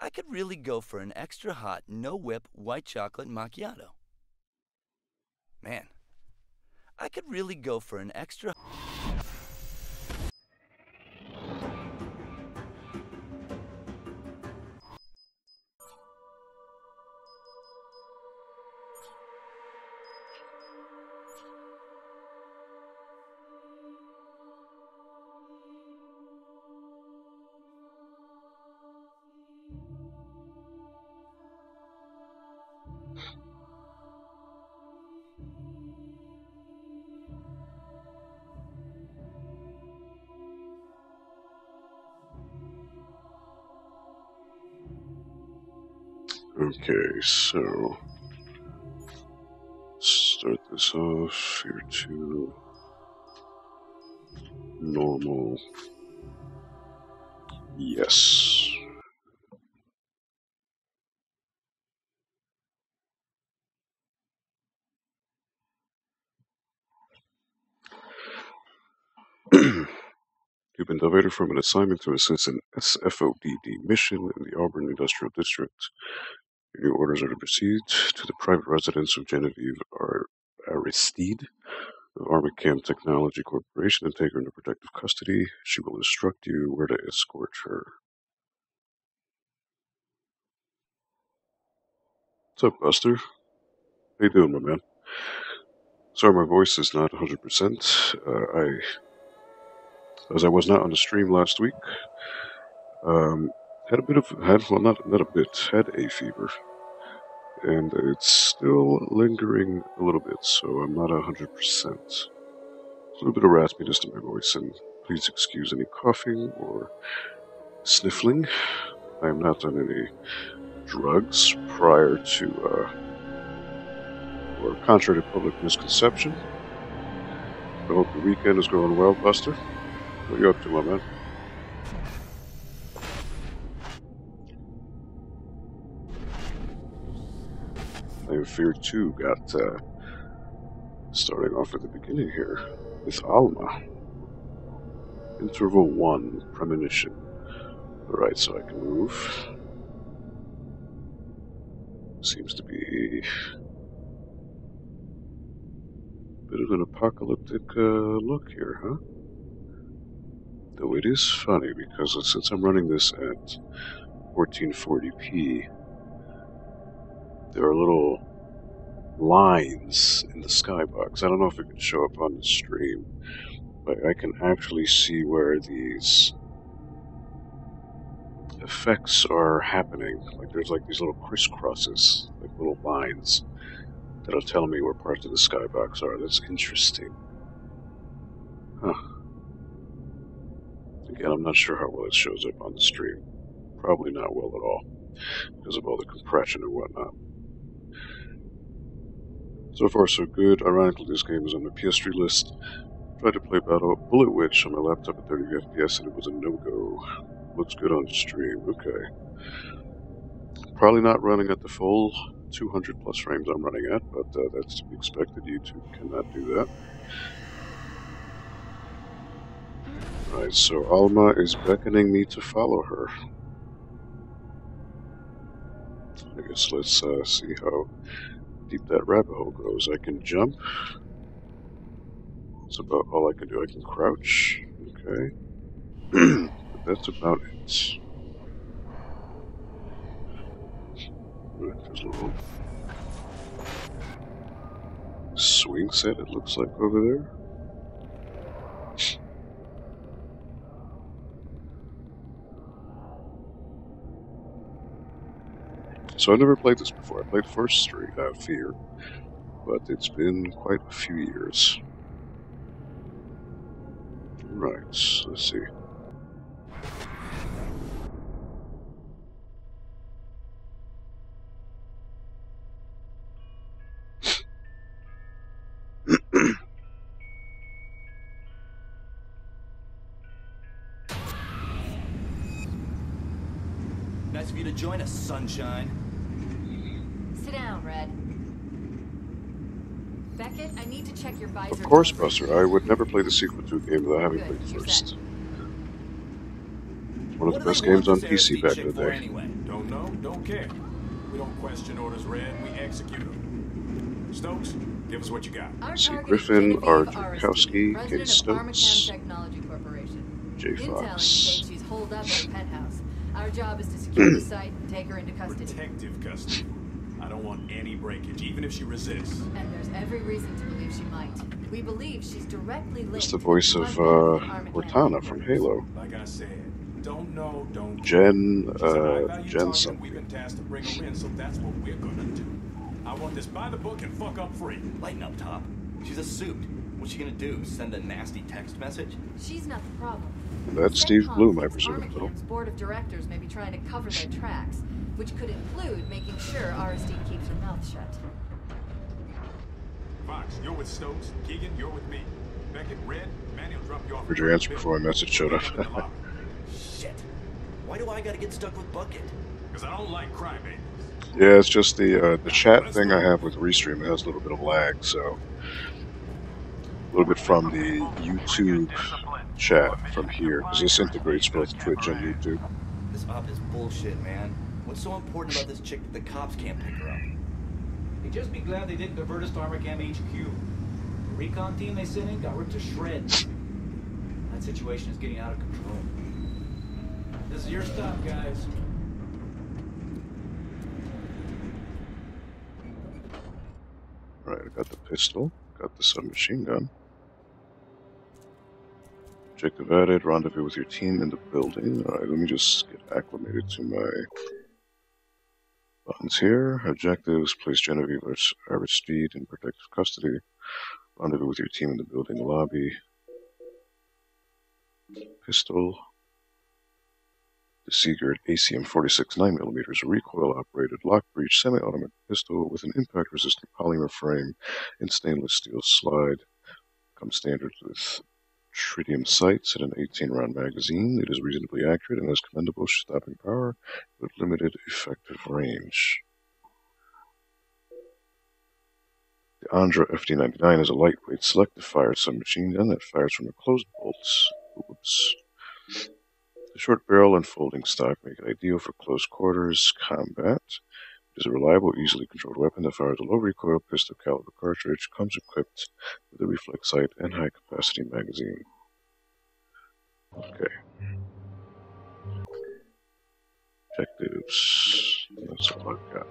I could really go for an extra hot, no-whip white chocolate macchiato. Man, I could really go for an extra... Okay, so start this off here to normal. Yes. You've been diverted from an assignment to assist an SFODD mission in the Auburn Industrial District. Your new orders are to proceed to the private residence of Genevieve Aristide of Armicam Technology Corporation and take her into protective custody. She will instruct you where to escort her. What's up, Buster? How you doing, my man? Sorry, my voice is not 100%. As I was not on the stream last week, had a bit of, not a bit, had a fever. And it's still lingering a little bit, so I'm not 100%. A little bit of raspiness to my voice, and please excuse any coughing or sniffling. I have not done any drugs prior to, or contrary to public misconception. I hope the weekend is going well, Buster. What are you up to, my man? F.E.A.R 2 got starting off at the beginning here with Alma. Interval 1, premonition. Alright, so I can move. Seems to be a bit of an apocalyptic look here, huh? Though it is funny because since I'm running this at 1440p, there are little lines in the skybox. I don't know if it can show up on the stream, but I can actually see where these effects are happening. Like there's like these little crisscrosses, like little lines that'll tell me where parts of the skybox are. That's interesting. Huh. Again, I'm not sure how well it shows up on the stream. Probably not well at all, because of all the compression and whatnot. So far, so good. Ironically, this game is on the PS3 list. Tried to play Bullet Witch on my laptop at 30 FPS, and it was a no-go. Looks good on stream. Okay. Probably not running at the full 200 plus frames I'm running at, but that's to be expected. YouTube cannot do that. Alright, so Alma is beckoning me to follow her. I guess let's see how deep that rabbit hole goes. I can jump. That's about all I can do. I can crouch. Okay. But that's about it. There's a little swing set, it looks like, over there. So I've never played this before. I played first F.E.A.R, but it's been quite a few years. Right, let's see. Nice of you to join us, sunshine. Sit down, Red. Beckett, I need to check your visor. Of course, Buster. I would never play the sequel to a game without having played the first. One of the best games on PC back in the day. Anyway? Don't know, don't care. We don't question orders, Red. We execute them. Stokes, give us what you got. Our C. target is Griffin, R. Genevieve Drakowski, Aristide, K. president of Armacam Stokes, Technology Corporation. J. Intel Fox. indicates she's holed up at her penthouse. Our job is to secure the site and take her into custody. Protective custody. I don't want any breakage, even if she resists. And there's every reason to believe she might. We believe she's directly linked That's the to voice of bloodbath Armacam Cortana from headquarters. Halo. Like I said, don't know, don't care. Jen, She's a high-value Jen target, something. and we've been tasked to bring her in, so that's what we're gonna do. I want this by the book and fuck up free. Lighten up, Top. She's a suit. What's she gonna do? Send a nasty text message? She's not the problem. That's Steve CENTCOM Bloom, I thinks presume. Armacam's board of directors may be trying to cover their tracks, which could include making sure Aristide keeps her mouth shut. Fox, you're with Stokes. Keegan, you're with me. Beckett, Red, Manny will drop you off. Heard your answer before my message showed up. Shit. Why do I gotta get stuck with Bucket? Because I don't like crybabies. Yeah, it's just the chat thing I have with Restream has a little bit of lag, so a little bit from the YouTube chat from here, because this integrates both Twitch and YouTube. This op is bullshit, man. What's so important about this chick that the cops can't pick her up? Hey, just be glad they didn't divert us to Armacam HQ. The recon team they sent in got ripped to shreds. That situation is getting out of control. This is your stop, guys. Alright, I got the pistol, got the submachine gun. Objective added, rendezvous with your team in the building. Alright, let me just get acclimated to my buttons here. Objectives, place Genevieve Aristide in protective custody. Rendezvous with your team in the building lobby. Pistol. The Seagard ACM 46 9mm, recoil-operated, lock-breech, semi-automatic pistol with an impact-resistant polymer frame and stainless steel slide. Comes standard with tritium sights and an 18-round magazine. It is reasonably accurate and has commendable stopping power, but limited effective range. The Andra FD-99 is a lightweight, selective-fire submachine gun that fires from a closed bolt. Oops. The short barrel and folding stock make it ideal for close quarters combat. It is a reliable, easily controlled weapon that fires a low recoil pistol caliber cartridge. Comes equipped with a reflex sight and high capacity magazine. Okay. Objectives. That's all I've got.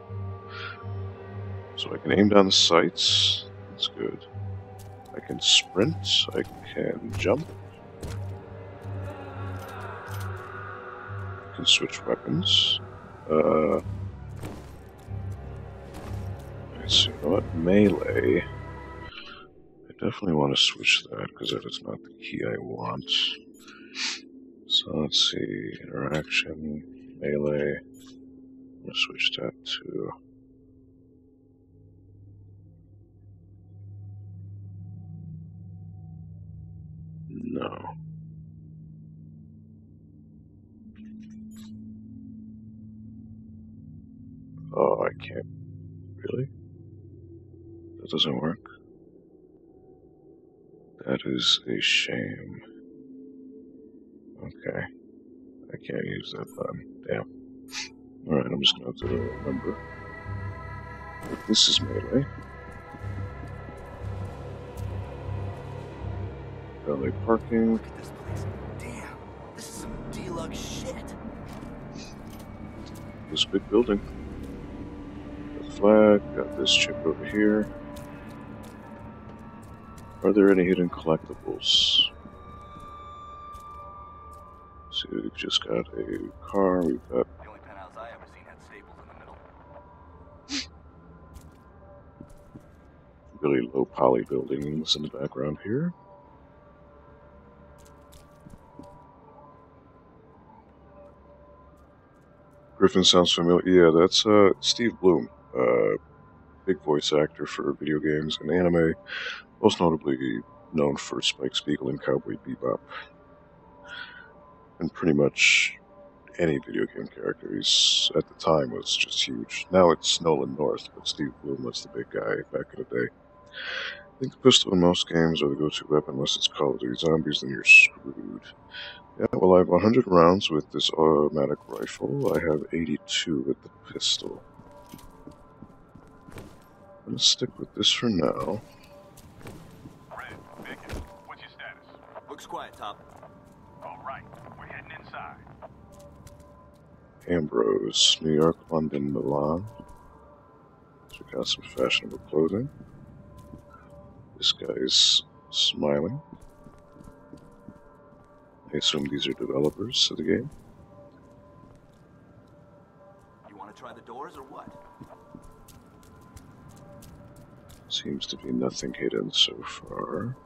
So I can aim down the sights. That's good. I can sprint. I can jump. Can switch weapons. Let's see, you know what? Melee. I definitely want to switch that because that is not the key I want. So let's see, interaction, melee. I'm gonna switch that to. No. Oh, I can't. Really? That doesn't work. That is a shame. Okay. I can't use that button. Damn. Alright, I'm just gonna have to remember. If this is melee. Valet parking. Look at this place. Damn. This is some deluxe shit. This big building. Got the flag, got this chip over here. Are there any hidden collectibles? So we've just got a car, we've got... The only penthouse I ever seen had stables in the middle. really low poly buildings in the background here. Griffin sounds familiar. Yeah, that's Steve Bloom, big voice actor for video games and anime, most notably known for Spike Spiegel and Cowboy Bebop. And pretty much any video game character. He's, at the time, was just huge. Now it's Nolan North, but Steve Bloom was the big guy back in the day. think the pistol in most games are the go-to weapon unless it's Call of Duty Zombies, then you're screwed. Yeah, well, I have 100 rounds with this automatic rifle. I have 82 with the pistol. I'm gonna stick with this for now. Red, Beacon, what's your status? Looks quiet, Top. All right, we're heading inside. Ambrose, New York, London, Milan. Check out some fashionable clothing. This guy is smiling. I assume these are developers of the game. You want to try the doors or what? Seems to be nothing hidden so far.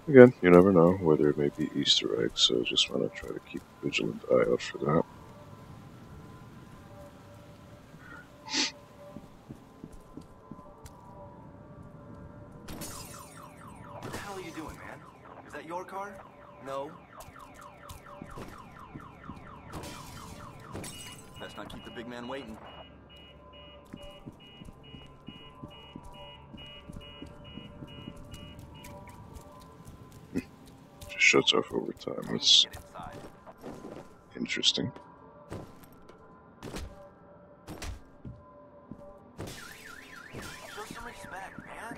Again, you never know whether it may be Easter eggs, so just want to try to keep a vigilant eye out for that. What the hell are you doing, man? Is that your car? No. Best not keep the big man waiting. Just shuts off over time. That's Get inside. interesting. Show some respect, man.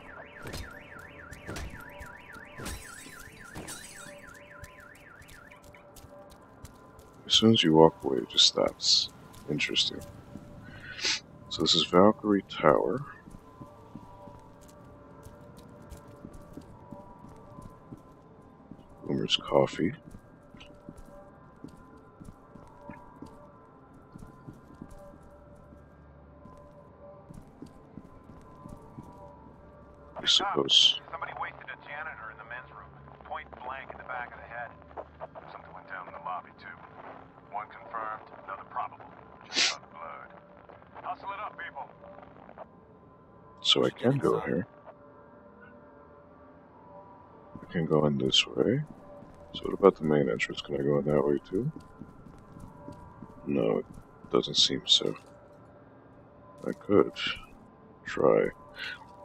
As soon as you walk away, it just stops. Interesting. So this is Valkyrie Tower. Boomer's Coffee. I suppose. Somebody wasted a janitor in the men's room. Point blank in the back of the head. Something went down in the lobby, too. One confirmed, another probable. Just about blood. Hustle it up, people. So I can go here. I can go in this way. So what about the main entrance? Can I go in that way too? No, it doesn't seem so. I could try.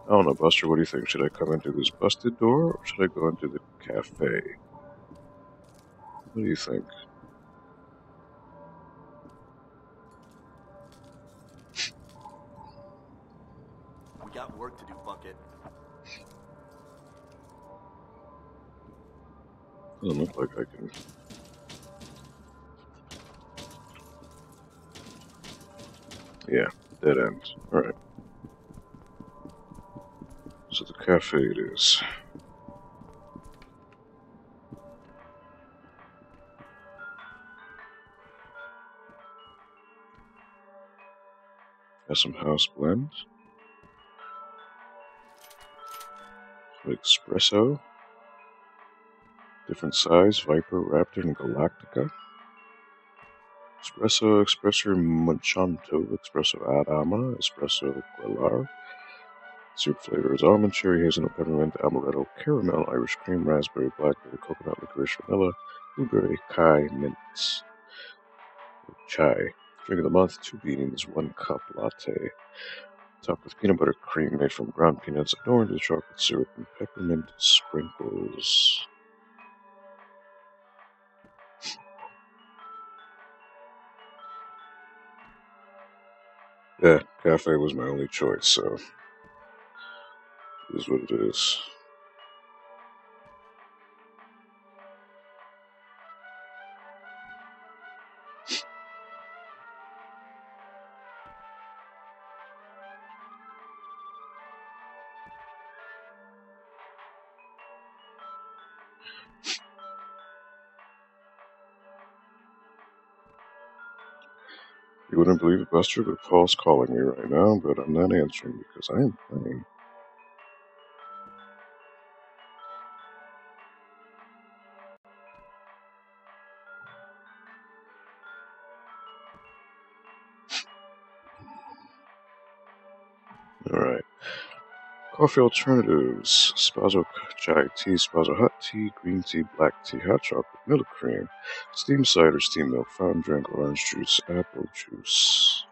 I don't know, Buster, what do you think? Should I come into this busted door, or should I go into the cafe? What do you think? We got work to do, Bucket. Doesn't look like I can. Yeah, dead end. Alright. So the cafe it is. Got some house blend. Some espresso. Different size, Viper, Raptor, and Galactica. Espresso, Espresso Munchanto, Espresso Adama, Espresso Quellar. Soup flavors: almond, cherry, hazelnut, peppermint, amaretto, caramel, Irish cream, raspberry, blackberry, coconut, licorice, vanilla, blueberry, kai, mint, chai. Drink of the month: 2 beans, 1 cup latte. Topped with peanut butter cream made from ground peanuts, adorned with chocolate syrup and peppermint sprinkles. Yeah, cafe was my only choice, so it is what it is. You wouldn't believe it, Buster, but Paul's calling me right now, but I'm not answering because I am playing. Alright. Coffee alternatives: espresso chai tea, espresso hot tea, green tea, black tea, hot chocolate, milk cream, steamed cider, steamed milk, fountain drink, orange juice, apple juice.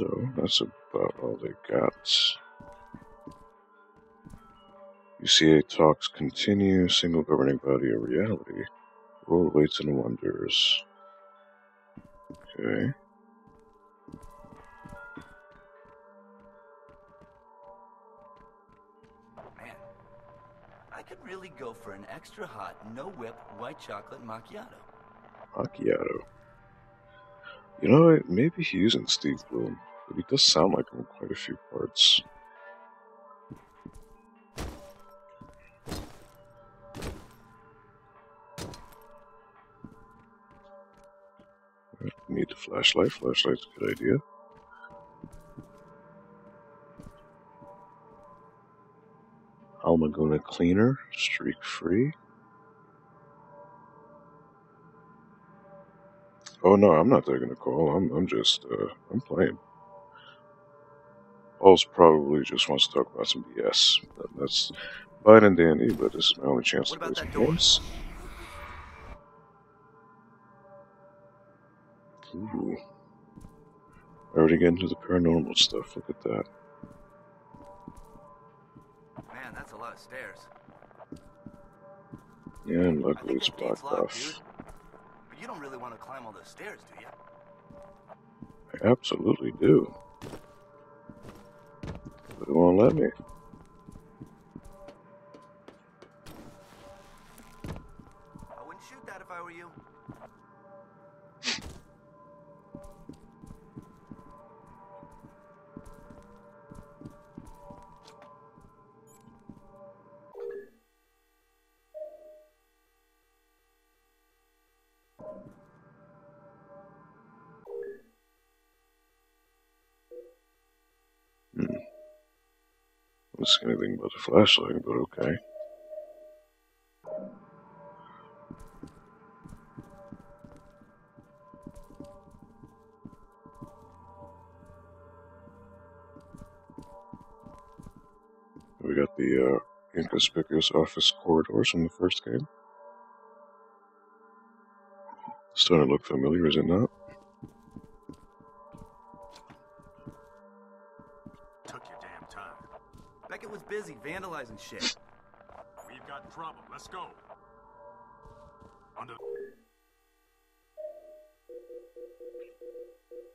So that's about all they got. UCA talks continue. Single governing body of reality. World waits and wonders. Okay. Man, I could really go for an extra hot, no whip, white chocolate macchiato. Macchiato. You know, maybe he isn't Steve Bloom, but he does sound like him in quite a few parts. Need the flashlight. Flashlight's a good idea. Almaguna cleaner, streak free. Oh no, I'm not taking a call. I'm just I'm playing. Paul's probably just wants to talk about some BS. That's fine and dandy, but this is my only chance to play some games. Ooh. Already getting into the paranormal stuff. Look at that. Man, that's a lot of stairs. Yeah, and luckily it's blocked off. Dude. But you don't really want to climb all those stairs, do you? I absolutely do. But it won't let me. I wouldn't shoot that if I were you. Don't see anything about the flashlight, but okay. We got the inconspicuous office corridors from the first game. Starting to look familiar, is it not? Took your damn time. Beckett was busy vandalizing shit. We've got trouble. Let's go. Under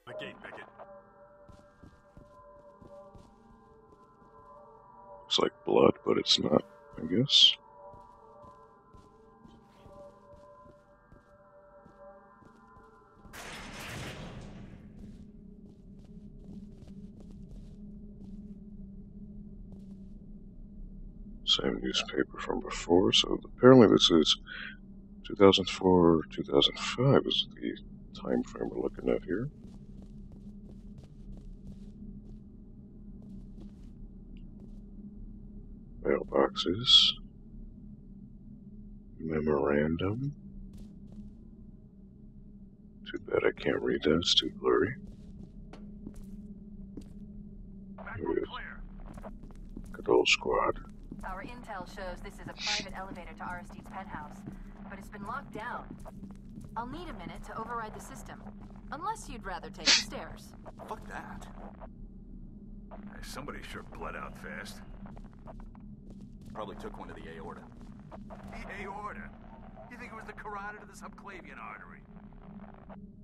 the gate, Beckett. Looks like blood, but it's not, I guess. Same newspaper from before, so apparently this is 2004, 2005 is the time frame we're looking at here. Mailboxes. Memorandum. Too bad I can't read that, it's too blurry. Here it is. Good old squad. Our intel shows this is a private elevator to Aristide's penthouse, but it's been locked down. I'll need a minute to override the system, unless you'd rather take the stairs. Fuck that. Hey, somebody sure bled out fast. Probably took one to the aorta. The aorta? You think it was the carotid or the subclavian artery?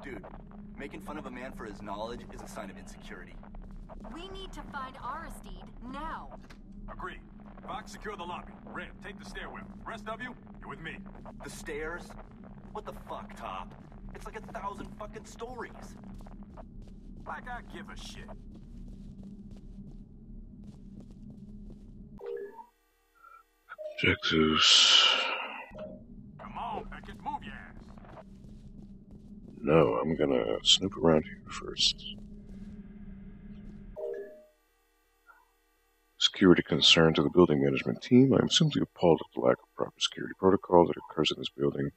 Dude, making fun of a man for his knowledge is a sign of insecurity. We need to find Aristide now. Agreed. Fox, secure the lobby. Red, take the stairwell. Rest of you, you're with me. The stairs? What the fuck, Top? It's like 1,000 fucking stories. Like I give a shit. Objectives. Come on, Beckett, move your ass. No, I'm gonna snoop around here first. Security concern to the building management team. I am simply appalled at the lack of proper security protocol that occurs in this building.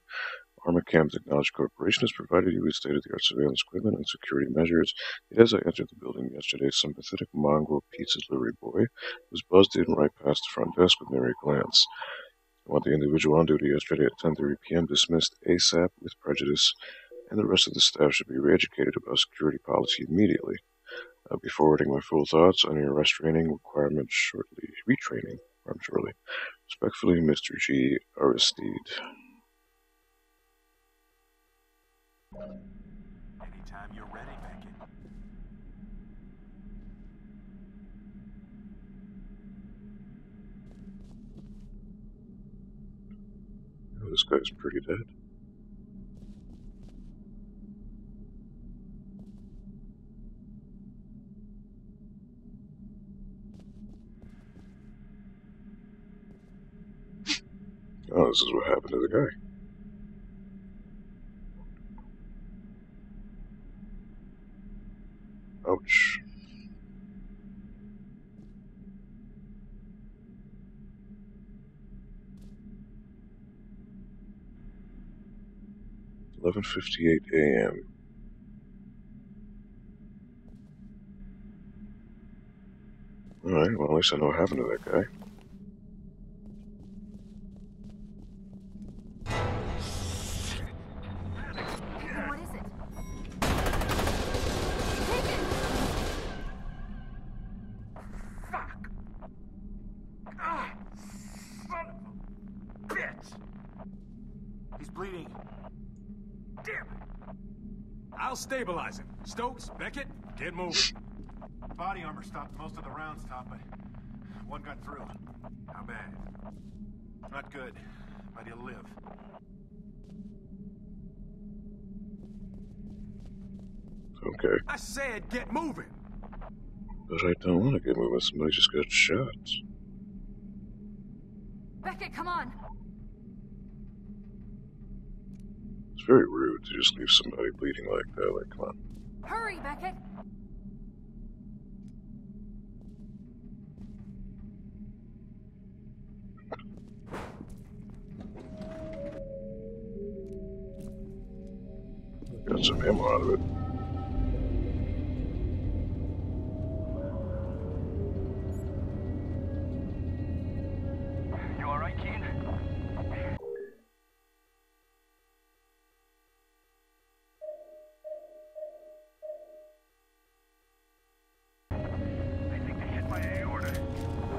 Armacam Technology Corporation has provided you with state-of-the-art surveillance equipment and security measures. Yet as I entered the building yesterday, some pathetic mongrel pizza delivery boy was buzzed in right past the front desk with nary glance. I want the individual on duty yesterday at 10:30 p.m. dismissed ASAP with prejudice, and the rest of the staff should be re-educated about security policy immediately. be forwarding my full thoughts on your retraining requirements shortly. Respectfully, Mr. G. Aristide. Anytime you're ready, Beckett. Oh, this guy's pretty dead. Oh, this is what happened to the guy. Ouch. $11:58 a.m. Alright, well, at least I know what happened to that guy. What is it? Take it! Fuck! Ah! Son of a bitch! He's bleeding. Damn it! I'll stabilize him. Stokes, Beckett, get moving. Body armor stopped most of the rounds, Top, but one got through. How bad? Not good, but he'll live. Okay. I said get moving. But I don't want to get moving. Somebody just got shot. Beckett, come on! It's very rude to just leave somebody bleeding like that. Like, come on. Hurry, Beckett! Got some ammo out of it. You alright, Keen? I think they hit my aorta.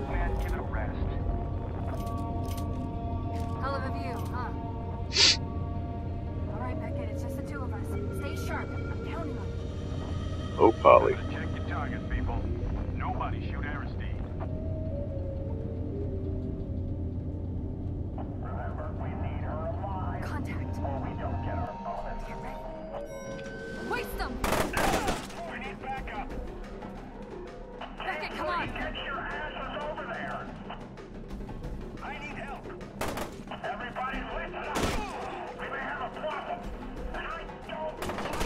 Man, give it a rest. Hell of a view, huh? Alright, Beckett, it's just the two of us. Stay sharp. I'm counting on you. Oh, Polly. Check your targets, people. Nobody shoot Aristide. Remember, we need her alive. Contact. Or we don't get our bonus. Get ready. Waste them! We need backup. Beckett, come on! Get your asses over there. I need help. Everybody listen up. We may have a problem. And I don't like problems.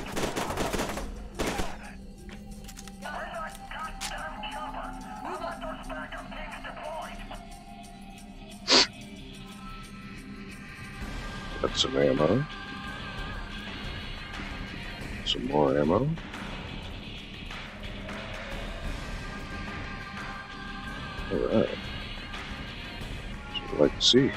Where's that goddamn chopper? Move on. Those backup teams deployed. Got some ammo. Some more ammo. Alright. That's what I like to see.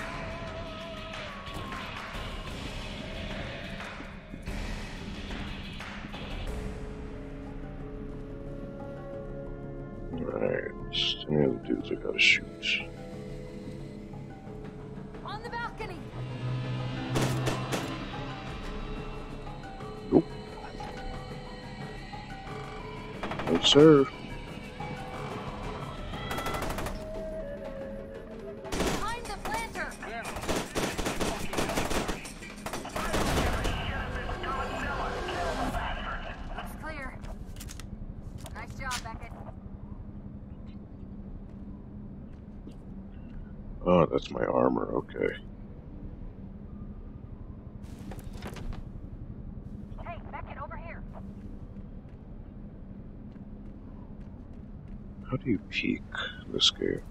Alright. Any other dudes I gotta shoot? On the balcony! Nope. No, sir. Behind the planter! Looks clear. Nice job, Beckett. Oh, that's my armor. Okay. Hey, Beckett, over here. How do you peek in this game?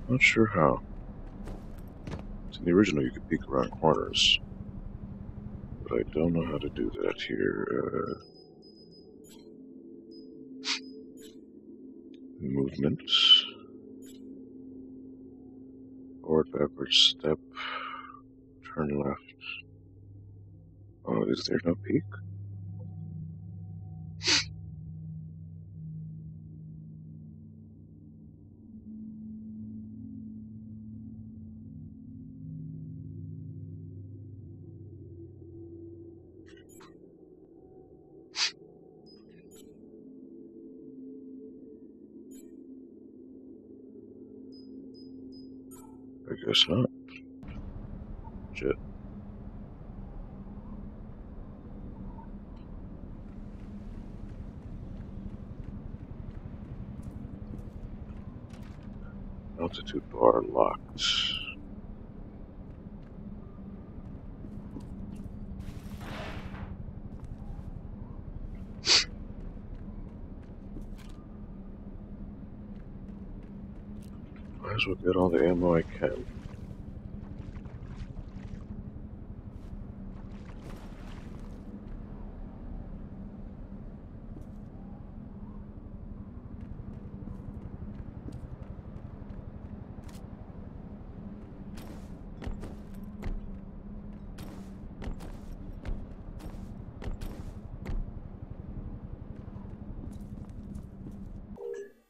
Not sure how. In the original, you could peek around corners, but I don't know how to do that here. Movement. Forward, backward, step. Turn left. Oh, is there no peak? I guess not. Shit. Altitude bar locked. Might as well get all the ammo I can.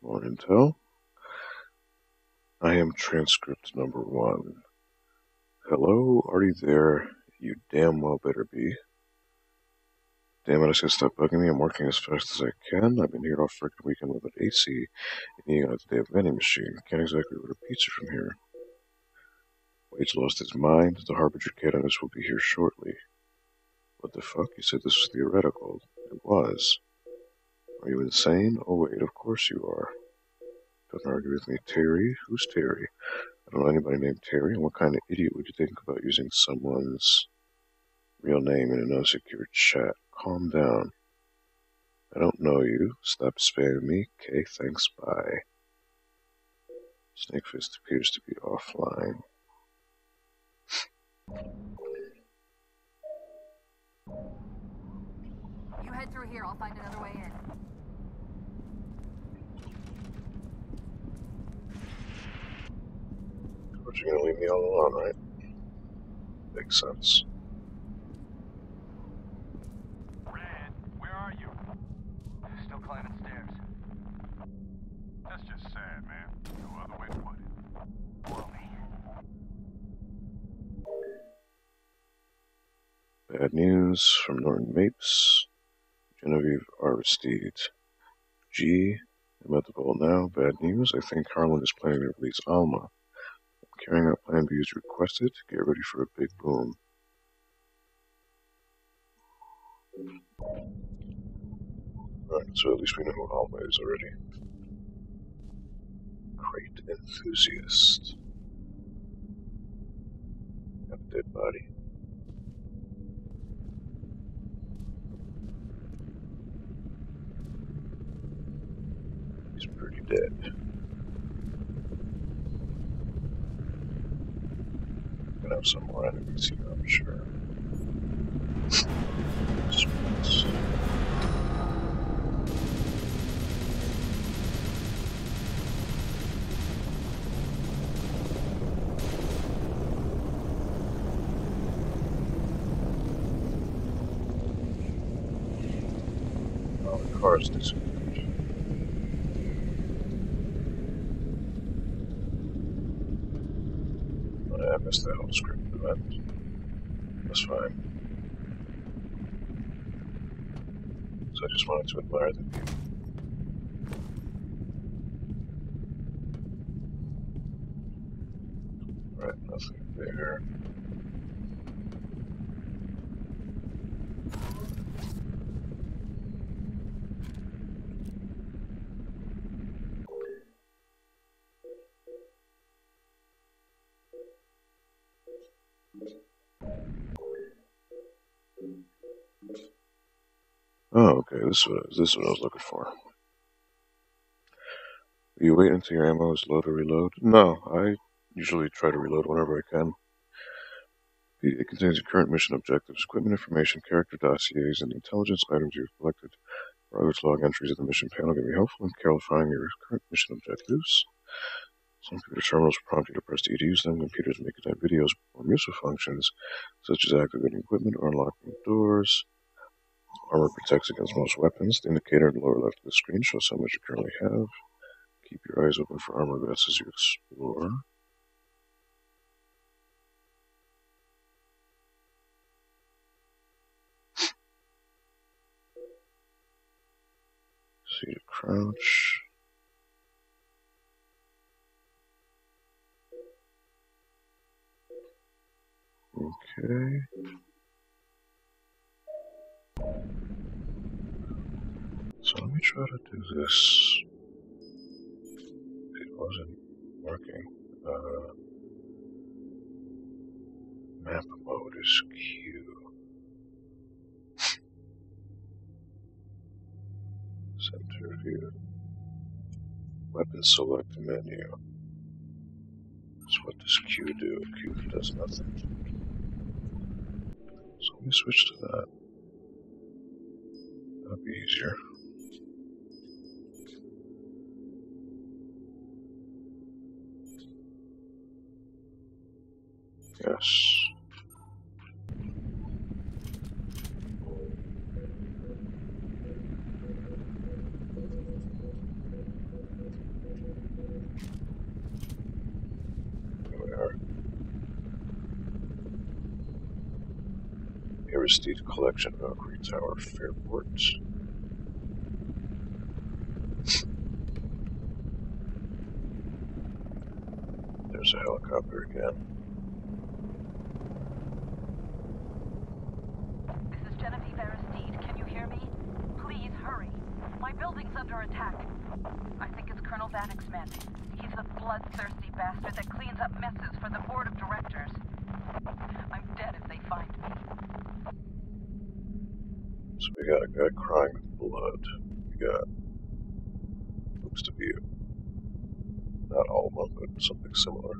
More intel. I am transcript number 1. Hello, are you there? You damn well better be. Damn it, I just gotta stop bugging me. I'm working as fast as I can. I've been here all frickin' weekend with an AC and eating out the damn vending machine. Can't exactly order pizza from here. Wade's lost his mind. The Harbinger canonist will be here shortly. What the fuck? You said this was theoretical. It was. Are you insane? Oh wait, of course you are. Don't argue with me, Terry. Who's Terry? I don't know anybody named Terry. And what kind of idiot would you think about using someone's real name in an unsecured chat? Calm down. I don't know you. Stop spamming me. Okay, thanks, bye. Snakefist appears to be offline. You head through here, I'll find another way in. Of course you're gonna leave me all alone, right? Makes sense. Red, where are you? Still climbing stairs. That's just sad, man. No other way to put it. Blow me. Bad news from Norton Mapes. Genevieve Aristide. G. I'm at the vault now. Bad news. I think Harlan is planning to release Alma. I'm carrying out Plan B as requested. Get ready for a big boom. Right, so at least we know who Alma is already. Great enthusiast. Got a dead body. He's pretty dead. Gonna have some more enemies here, I'm sure. Sweet. Oh, the car's disappeared. I missed that whole script event. That's fine. So I just wanted to admire the view. Right, nothing there. Oh, okay, this is what I was looking for. You wait until your ammo is low to reload? No, I usually try to reload whenever I can. It contains your current mission objectives, equipment information, character dossiers, and intelligence items you've collected. Progress log entries at the mission panel can be helpful in clarifying your current mission objectives. Some computer terminals prompt you to press D to use them. Computers may contain videos or useful functions, such as activating equipment or unlocking doors. Armor protects against most weapons. The indicator in the lower left of the screen shows how much you currently have. Keep your eyes open for armor vests as you explore. See to crouch. Okay. So let me try to do this. It wasn't working. Map mode is Q. Center view. Weapon select menu. So what does Q do? Q does nothing. So let me switch to that. That'll be easier. Yes. There we are. Aristide Collection, Valkyrie Tower, Fairport. There's a helicopter again. This is Genevieve Aristide. Can you hear me? Please hurry. My building's under attack. I think it's Colonel Bannock's men. He's the bloodthirsty bastard that cleans up messes for the board of directors. I'm dead if they find me. So we got a guy crying with blood. We got, looks to be, not Alma, but something similar.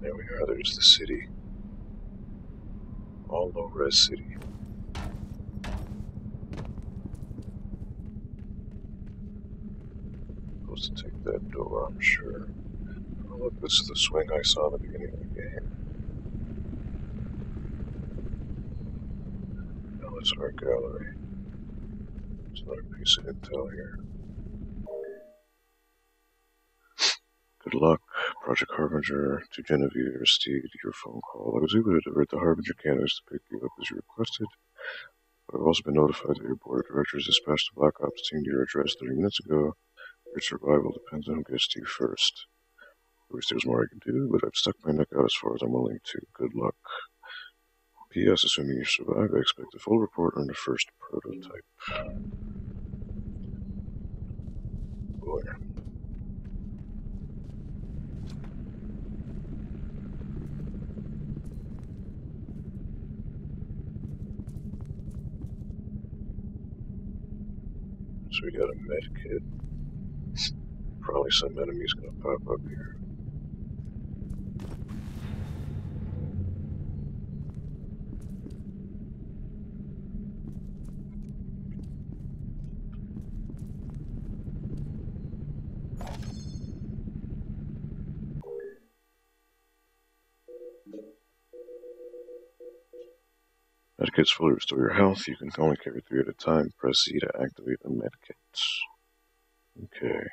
There we are, there's the city. All low-res city. Supposed to take that door, I'm sure. Oh look, this is the swing I saw at the beginning of the game. Now it's our gallery. There's another piece of intel here. Good luck, Project Harbinger, to Genevieve Aristide, your phone call. I was able to divert the Harbinger candidates to pick you up as you requested, but I've also been notified that your board of directors dispatched the Black Ops team to your address 30 minutes ago. Your survival depends on who gets to you first. I wish there was more I could do, but I've stuck my neck out as far as I'm willing to. Good luck. P.S. Assuming you survive, I expect a full report on the first prototype. Boy. So we got a med kit. Probably some enemy's gonna pop up here. Medkits fully restore your health. You can only carry 3 at a time. Press Z to activate the medkits. Okay.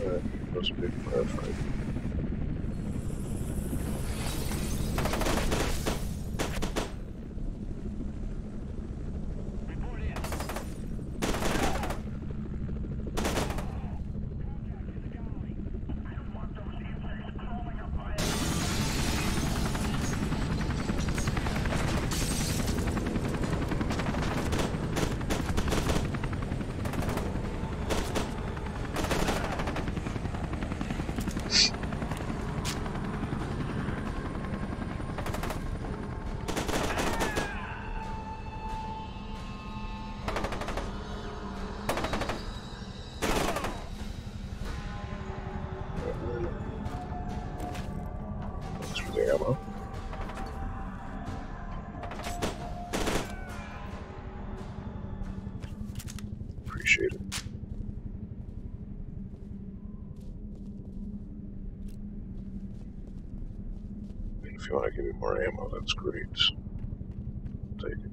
Alright, that was a big firefight. ammo. Appreciate it. And if you want to give me more ammo, that's great. Take it.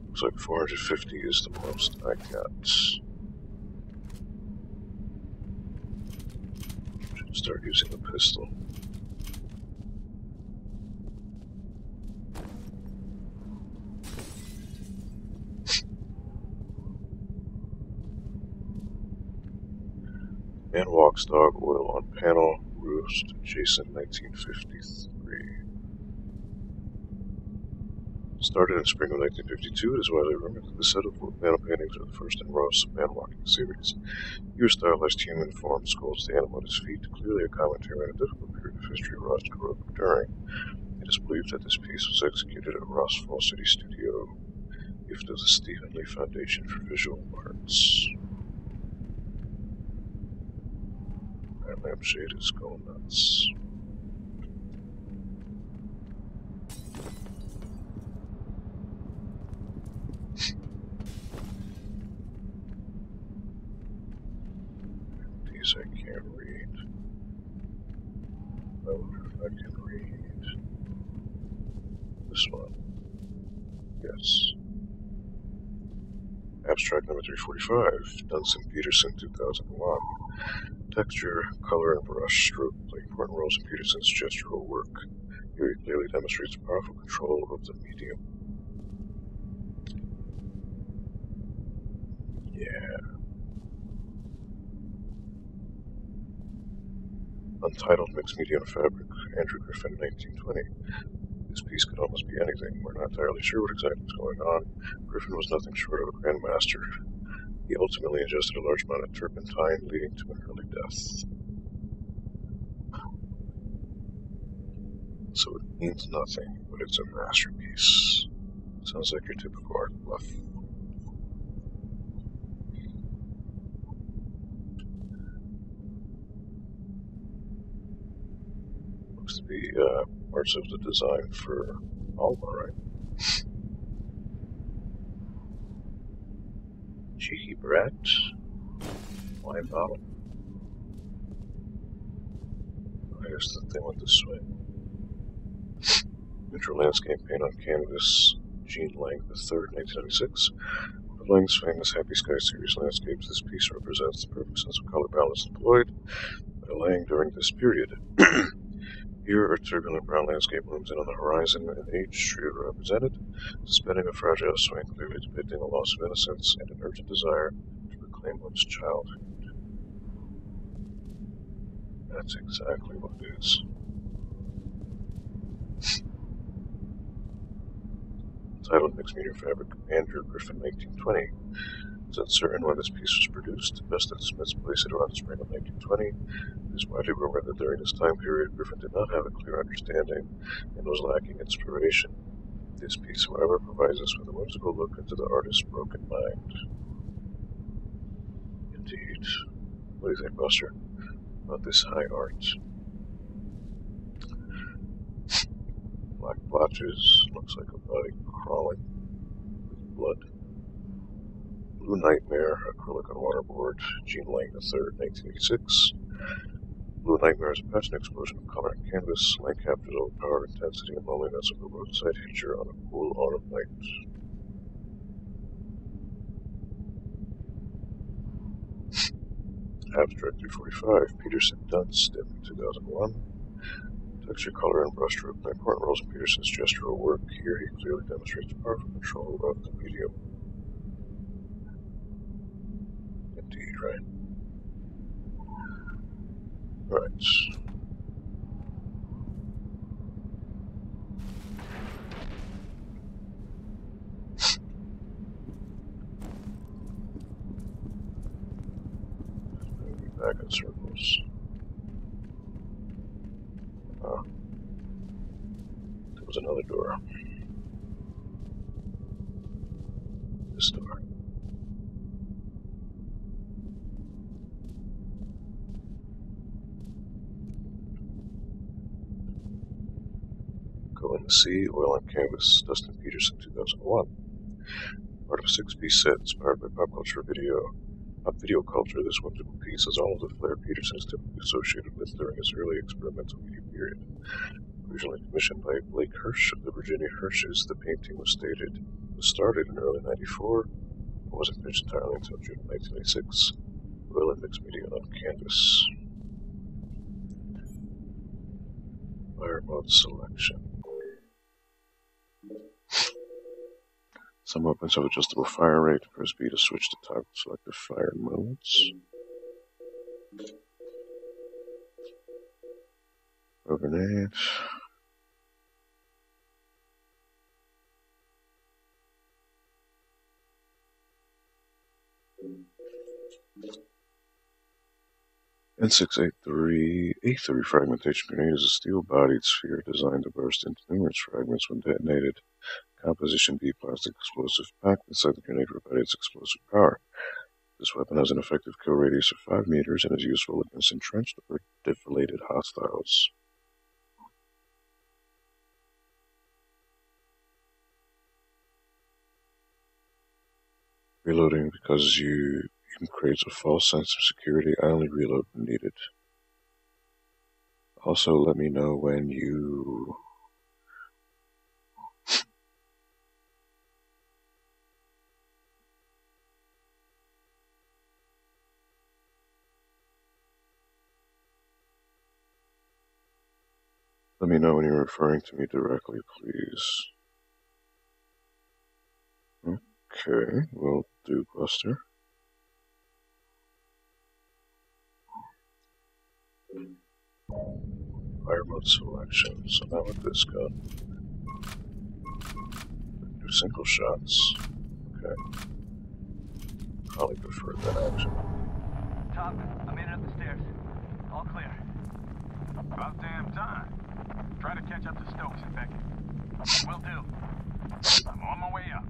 Looks like 450 is the most I got. Should start using the pistol. Man walks dog oil on panel roost, Jason 1953. Started in spring of 1952, it is widely rumored that the set of panel paintings are the first in Ross' man-walking series. Your stylized human form scolds the animal at his feet, clearly a commentary on a difficult period of history Ross grew up during. It is believed that this piece was executed at Ross Fall City Studio, gift of the Stephen Lee Foundation for Visual Arts. That lampshade is going nuts. These I can't read. I wonder if I can read this one. Yes. Abstract number 345, Dunson Peterson, 2001. Texture, color, and brush stroke play important roles in Peterson's gestural work. Here he clearly demonstrates powerful control of the medium. Yeah. Untitled Mixed Media and Fabric, Andrew Griffin, 1920. This piece could almost be anything. We're not entirely sure what exactly is going on. Griffin was nothing short of a grandmaster. He ultimately ingested a large amount of turpentine, leading to an early death. So it means nothing, but it's a masterpiece. Sounds like your typical art bluff. Looks to be parts of the design for Alma, right? Cheeky brat. Wine bottle. I guess the thing went this way. Neutral landscape paint on canvas. Jean Lang III, 1996. Of Lang's famous Happy Sky series landscapes, this piece represents the perfect sense of color balance employed by Lang during this period. Here, a turbulent brown landscape looms in on the horizon, an aged trio represented, suspending a fragile swing, clearly depicting a loss of innocence and an urgent desire to reclaim one's childhood. That's exactly what it is. Titled Mixed Media Fabric, Andrew Griffin, 1920. It's uncertain when this piece was produced. Best estimates place it around the spring of 1920. It is widely rumored that during this time period, Griffin did not have a clear understanding and was lacking inspiration. This piece, however, provides us with a whimsical look into the artist's broken mind. Indeed. What do you think, Buster, about this high art? Black blotches, looks like a body crawling with blood. Blue Nightmare, acrylic on waterboard, Jean Lang III, 1986. Blue Nightmare is a passionate explosion of color and canvas. Lang captures all the power, intensity, and loneliness of the roadside hitcher on a cool autumn night. Abstract 345, Peterson Dunst, 2001. Texture, color, and brushstroke play important roles in Peterson's gestural work. Here he clearly demonstrates powerful control of the medium. Indeed, right? Right. Maybe back in circles. There was another door. This door. the Sea, Oil on Canvas, Dustin Peterson, 2001. Part of a 6-piece set inspired by pop video culture. This whimsical piece has all of the flair Peterson is typically associated with during his early experimental media period. Originally commissioned by Blake Hirsch of the Virginia Hirsches, the painting was started in early '94, but wasn't finished entirely until June 1986. Oil and mixed media on canvas. Fire mode selection. Some weapons have adjustable fire rate. Press B to switch to toggle selected fire modes. Grenade. N6A3 A3 fragmentation grenade is a steel-bodied sphere designed to burst into numerous fragments when detonated. Composition B plastic explosive packed inside the grenade provides explosive power. This weapon has an effective kill radius of 5 meters and is useful against entrenched or deflated hostiles. Reloading because you creates a false sense of security. I only reload when needed. Also, let me know when you you're referring to me directly, please. Okay, will do, Buster. Fire mode selection. So now with this gun, do single shots. Okay. Probably prefer that action. Top, I made it up the stairs. All clear. About damn time. Try to catch up to Stokes and Beckett. Will do. I'm on my way up.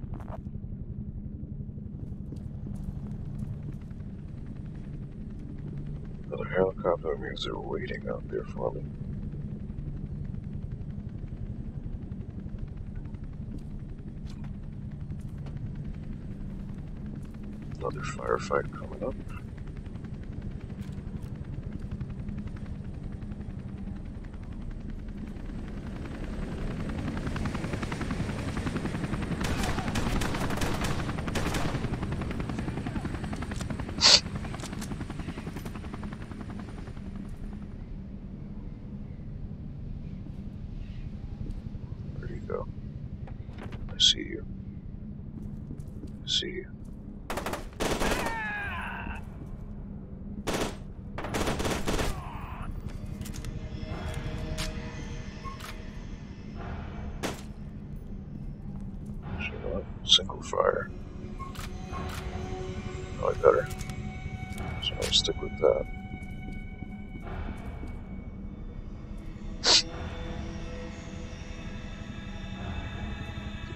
Another helicopter means they're waiting out there for me. Another firefight coming up. There you go. I see you. I see you. Single fire. Probably better. So I'll stick with that.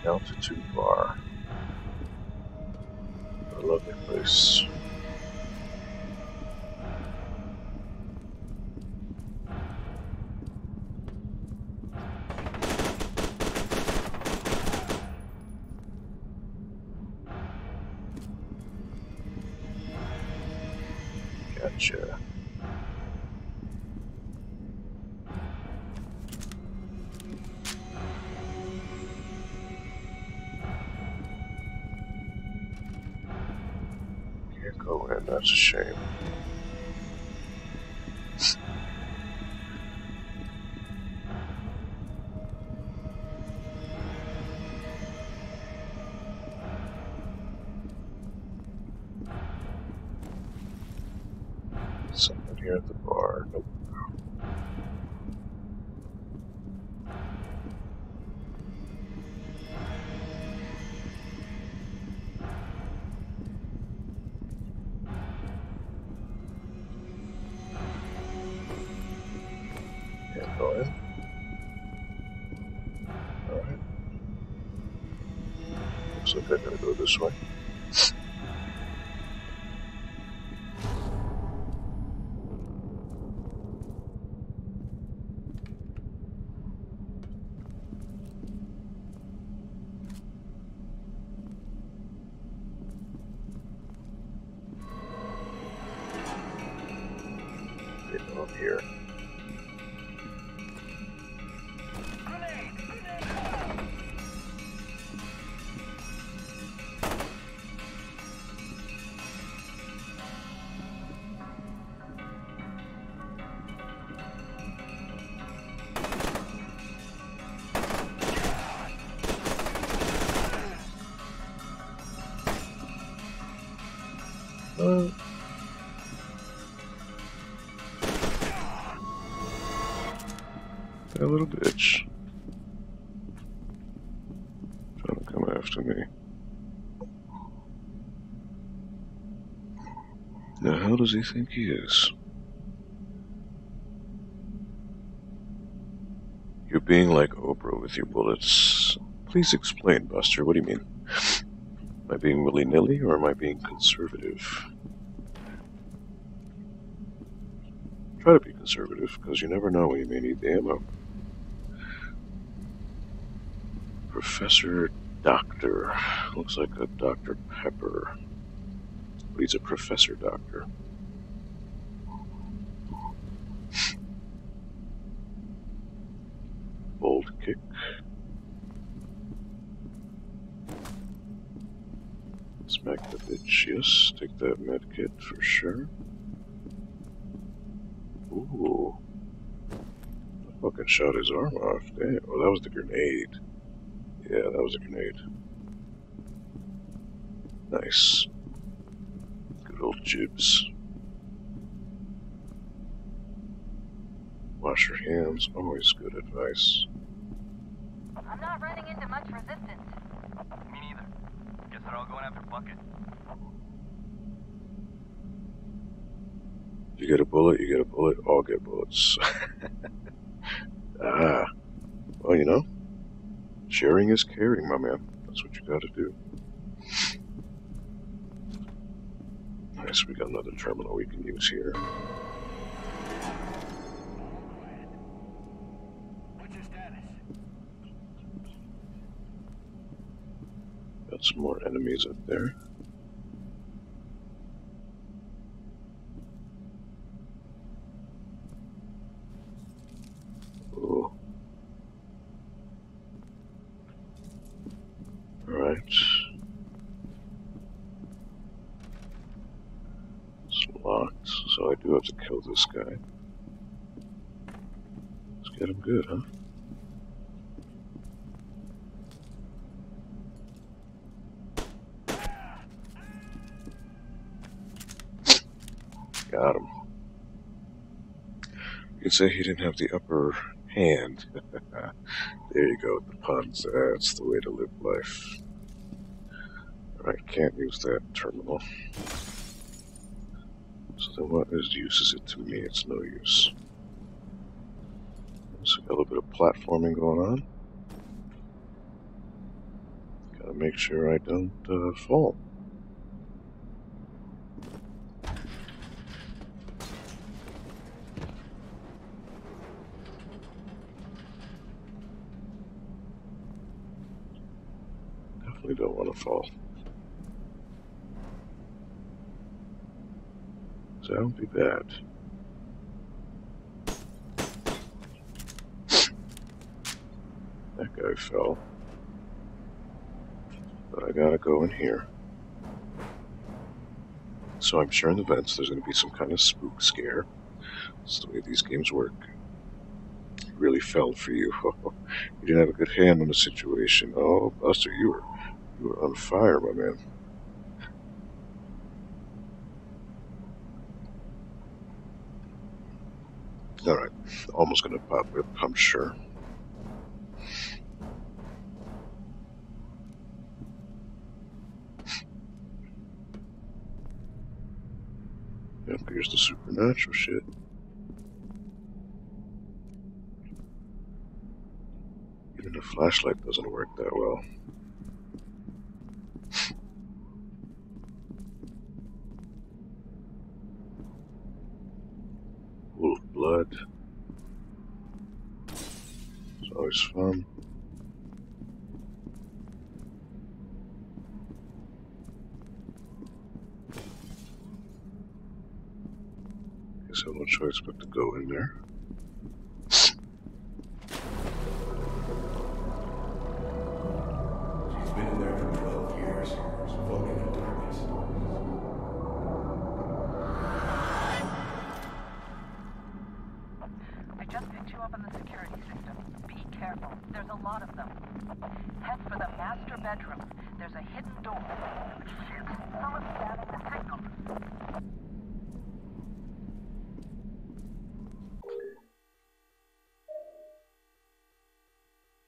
The altitude bar. What a lovely place. Gotcha. Can't go in, that's a shame. Something here at the bar. Nope. Can't go in. Alright. Looks like I gotta go this way. getting on here? That little bitch. Trying to come after me. Now, how does he think he is? You're being like Oprah with your bullets. Please explain, Buster. What do you mean? Am I being willy-nilly, or am I being conservative? Try to be conservative, because you never know when you may need the ammo. Professor Doctor. Looks like a Dr. Pepper. But he's a Professor Doctor. Bold kick. Smack the bitch, yes. Take that med kit for sure. Ooh. I fucking shot his arm off. Damn. Oh, that was the grenade. Yeah, that was a grenade. Nice. Good old jibs. Wash your hands. Always good advice. I'm not running into much resistance. Me neither. Guess they're all going after Bucket. You get a bullet, you get a bullet, all get bullets. Ah. Well, you know, sharing is caring, my man. That's what you gotta do. Nice, we got another terminal we can use here. What's your status? Got some more enemies up there. Ooh. Alright. It's locked, so I do have to kill this guy. Let's get him good, huh? Got him. You could say he didn't have the upper hand. There you go with the puns. That's the way to live life. Alright, can't use that terminal. So then what use is it to me? It's no use. So got a little bit of platforming going on. Gotta make sure I don't fall. Definitely don't want to fall. So that would be bad. That guy fell. But I gotta go in here. So I'm sure in the vents there's gonna be some kind of spook scare. That's the way these games work. It really fell for you. You didn't have a good hand on the situation. Oh, Buster, you were on fire, my man. Alright, almost gonna pop whip, I'm sure. Yep, here's the supernatural shit. Even the flashlight doesn't work that well. Full of blood. It's always fun. Guess I have no choice but to go in there. She's been in there for 12 years, floating in darkness. I just picked you up on the security system. Be careful. There's a lot of them. Head for the master bedroom. There's a hidden door. Shit. Someone's jamming the signal.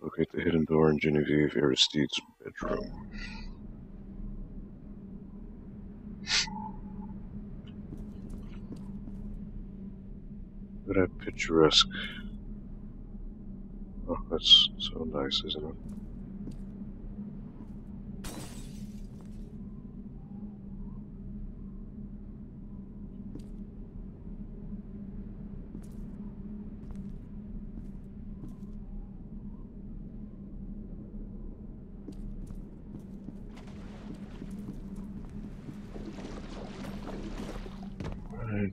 Locate the hidden door in Genevieve Aristide's bedroom. Look at that picturesque. Oh, that's so nice, isn't it? Right.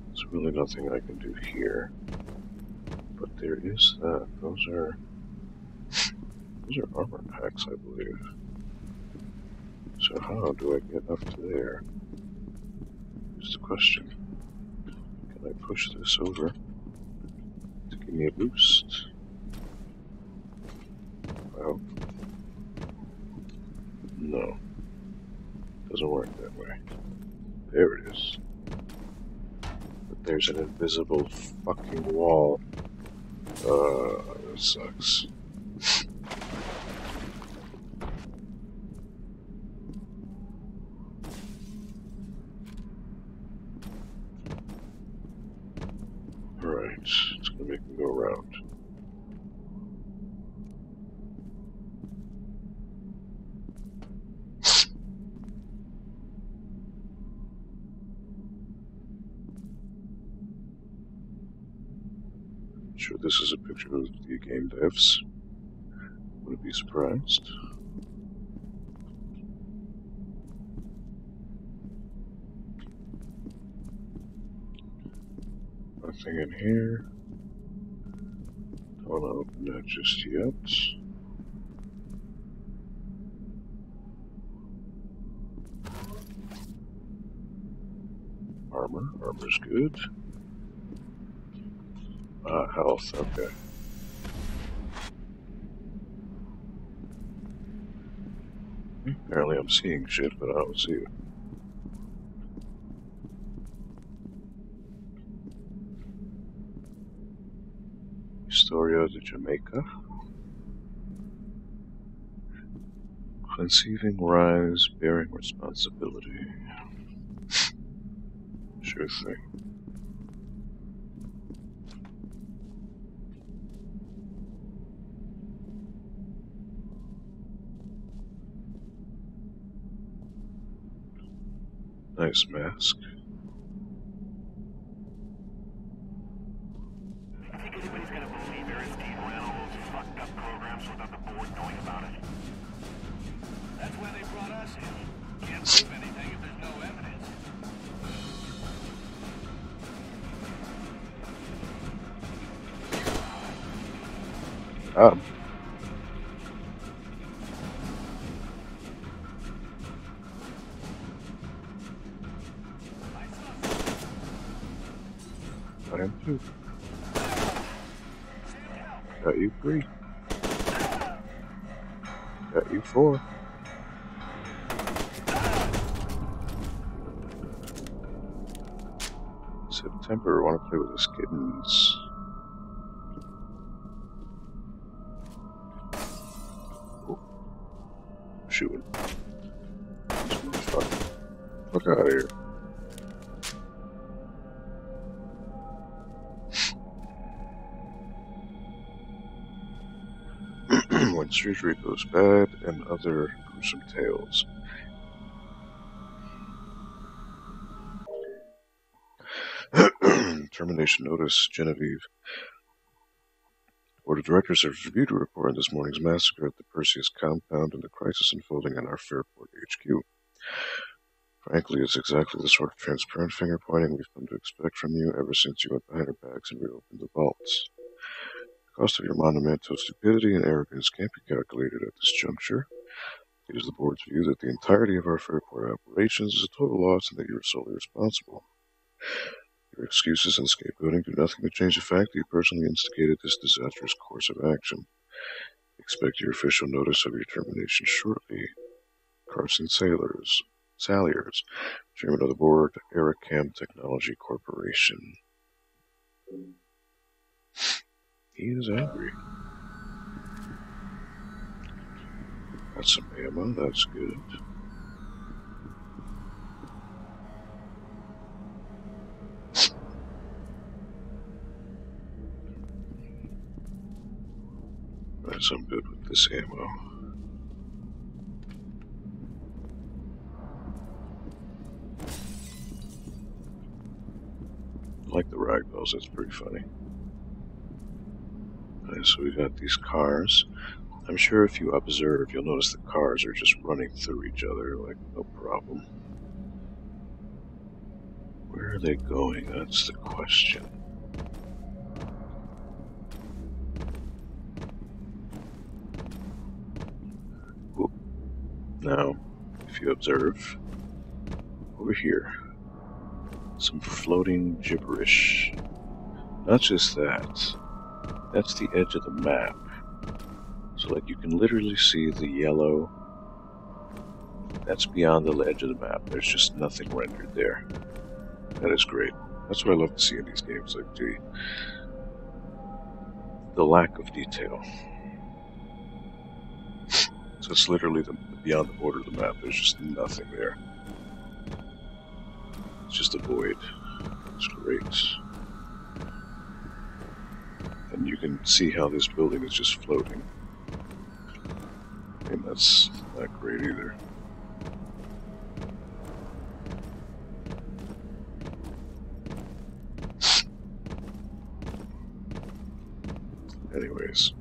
There's really nothing I can do here. But there is that. Those are armor packs, I believe. So how do I get up to there? Is the question. Can I push this over to give me a boost? Well, no. Doesn't work that way. There it is. But there's an invisible fucking wall. That sucks. Alright, it's gonna make me go around. Sure, this is a picture of the game devs. Wouldn't be surprised. Nothing in here. Don't want to open that just yet. Armor's good. Health, okay. Apparently I'm seeing shit, but I don't see it. Historia de Jamaica. Conceiving rise, bearing responsibility. Sure thing. Nice mask. I think anybody's gonna believe Aristide ran all those fucked up programs without the board knowing about it. That's why they brought us in. Can't prove anything if there's no evidence. I am too. Got you 3. Got you 4. September, want to play with his kittens. Oh. Shooting. Fuck out of here. When surgery goes bad and other gruesome tales. Termination notice, Genevieve. Board of Directors have reviewed a report on this morning's massacre at the Perseus compound and the crisis unfolding on our Fairport HQ. Frankly, it's exactly the sort of transparent finger-pointing we've come to expect from you ever since you went behind our backs and reopened the vaults. The cost of your monumental stupidity and arrogance can't be calculated at this juncture. It is the board's view that the entirety of our F.E.A.R operations is a total loss and that you are solely responsible. Your excuses and scapegoating do nothing to change the fact that you personally instigated this disastrous course of action. Expect your official notice of your termination shortly. Carson Salyers, Chairman of the Board, F.E.A.R Technology Corporation. He is angry. Got some ammo, that's good. Right, so I'm good with this ammo. I like the ragdolls, that's pretty funny. Alright, so we got these cars. I'm sure if you observe, you'll notice the cars are just running through each other, like, no problem. Where are they going? That's the question. Ooh. Now, if you observe, over here, some floating gibberish. Not just that, that's the edge of the map. So, like, you can literally see the yellow. That's beyond the edge of the map. There's just nothing rendered there. That is great. That's what I love to see in these games, like the lack of detail. So it's literally beyond the border of the map. There's just nothing there. It's just a void. It's great. And you can see how this building is just floating. And that's not great either. Anyways.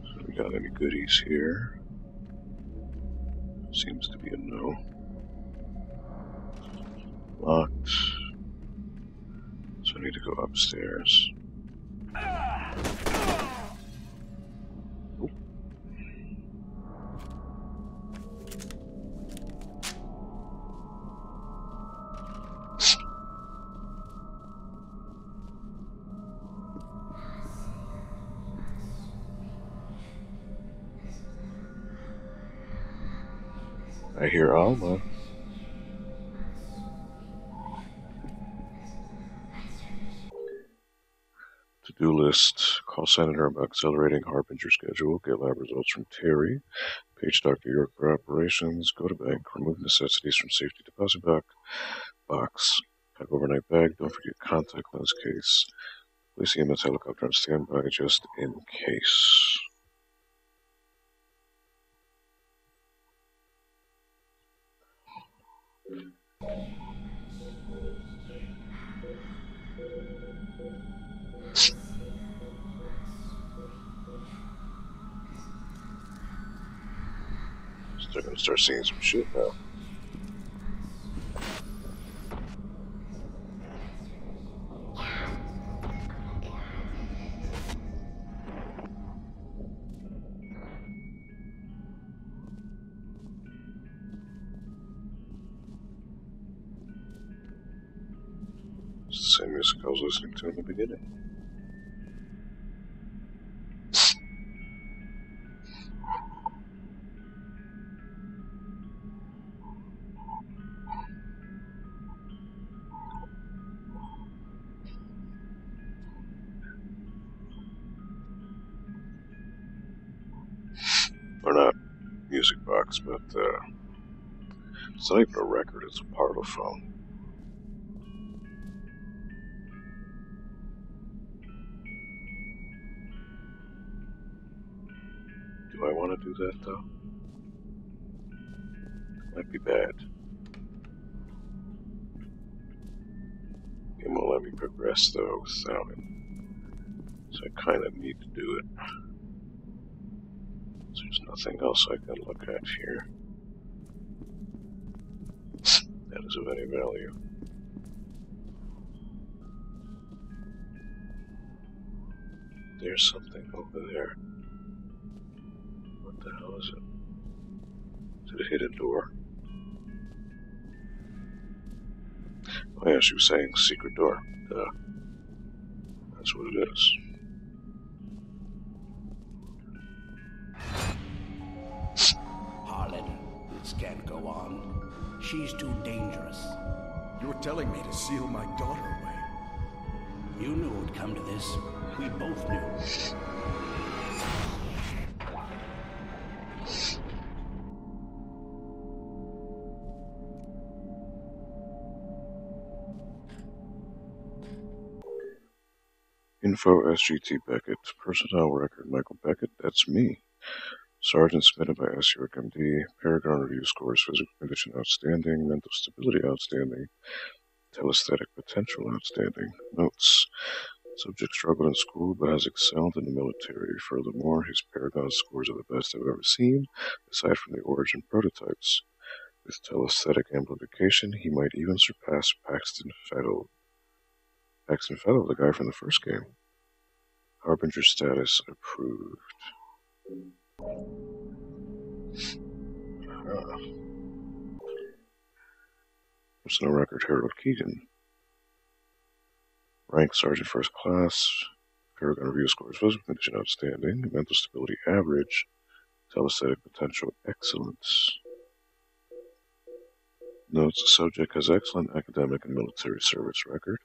So we got any goodies here? Seems to be a no. Locked. So I need to go upstairs. Nope. I hear Alma. To-do list. Call Senator about accelerating Harbinger schedule. Get lab results from Terry. Page Dr. York for operations. Go to bank. Remove necessities from safety deposit box. Pack overnight bag. Don't forget contact lens case. Place EMS helicopter on standby just in case. They're gonna start seeing some shit now. It's the same music I was listening to in the beginning. Or not music box, but it's not even a record, it's a parlophone. Do I want to do that though? Might be bad. It won't let me progress though without it. So I kind of need to do it. There's nothing else I can look at here that is of any value. There's something over there. What the hell is it? Is it a hidden door? Oh yeah, she was saying secret door. Duh. That's what it is. Harlan, this can't go on. She's too dangerous. You're telling me to seal my daughter away. You knew it would come to this. We both knew. Info SGT Beckett. Personnel record Michael Beckett. That's me. Sergeant submitted by S.E.A.R MD. Paragon review scores. Physical condition outstanding. Mental stability outstanding. Telesthetic potential outstanding. Notes. Subject struggled in school but has excelled in the military. Furthermore, his Paragon scores are the best I've ever seen, aside from the Origin prototypes. With telesthetic amplification, he might even surpass Paxton Fettle, the guy from the first game. Harbinger status approved. Personal record Harold Keegan. Rank Sergeant First Class. Paragon review scores physical condition outstanding. Mental stability average. Telesthetic potential excellence. Notes: the subject has excellent academic and military service record.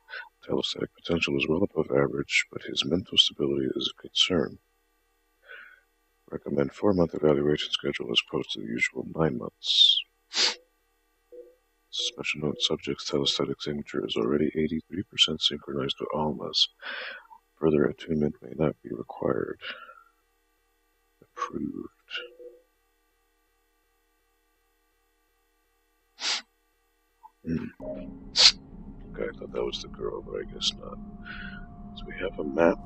Telesthetic potential is well above average, but his mental stability is a concern. Recommend 4-month evaluation schedule as opposed to the usual 9 months. Special note: subject's telesthetic signature is already 83% synchronized to Alma's. Further attunement may not be required. Approved. Okay, I thought that was the girl, but I guess not. So we have a map.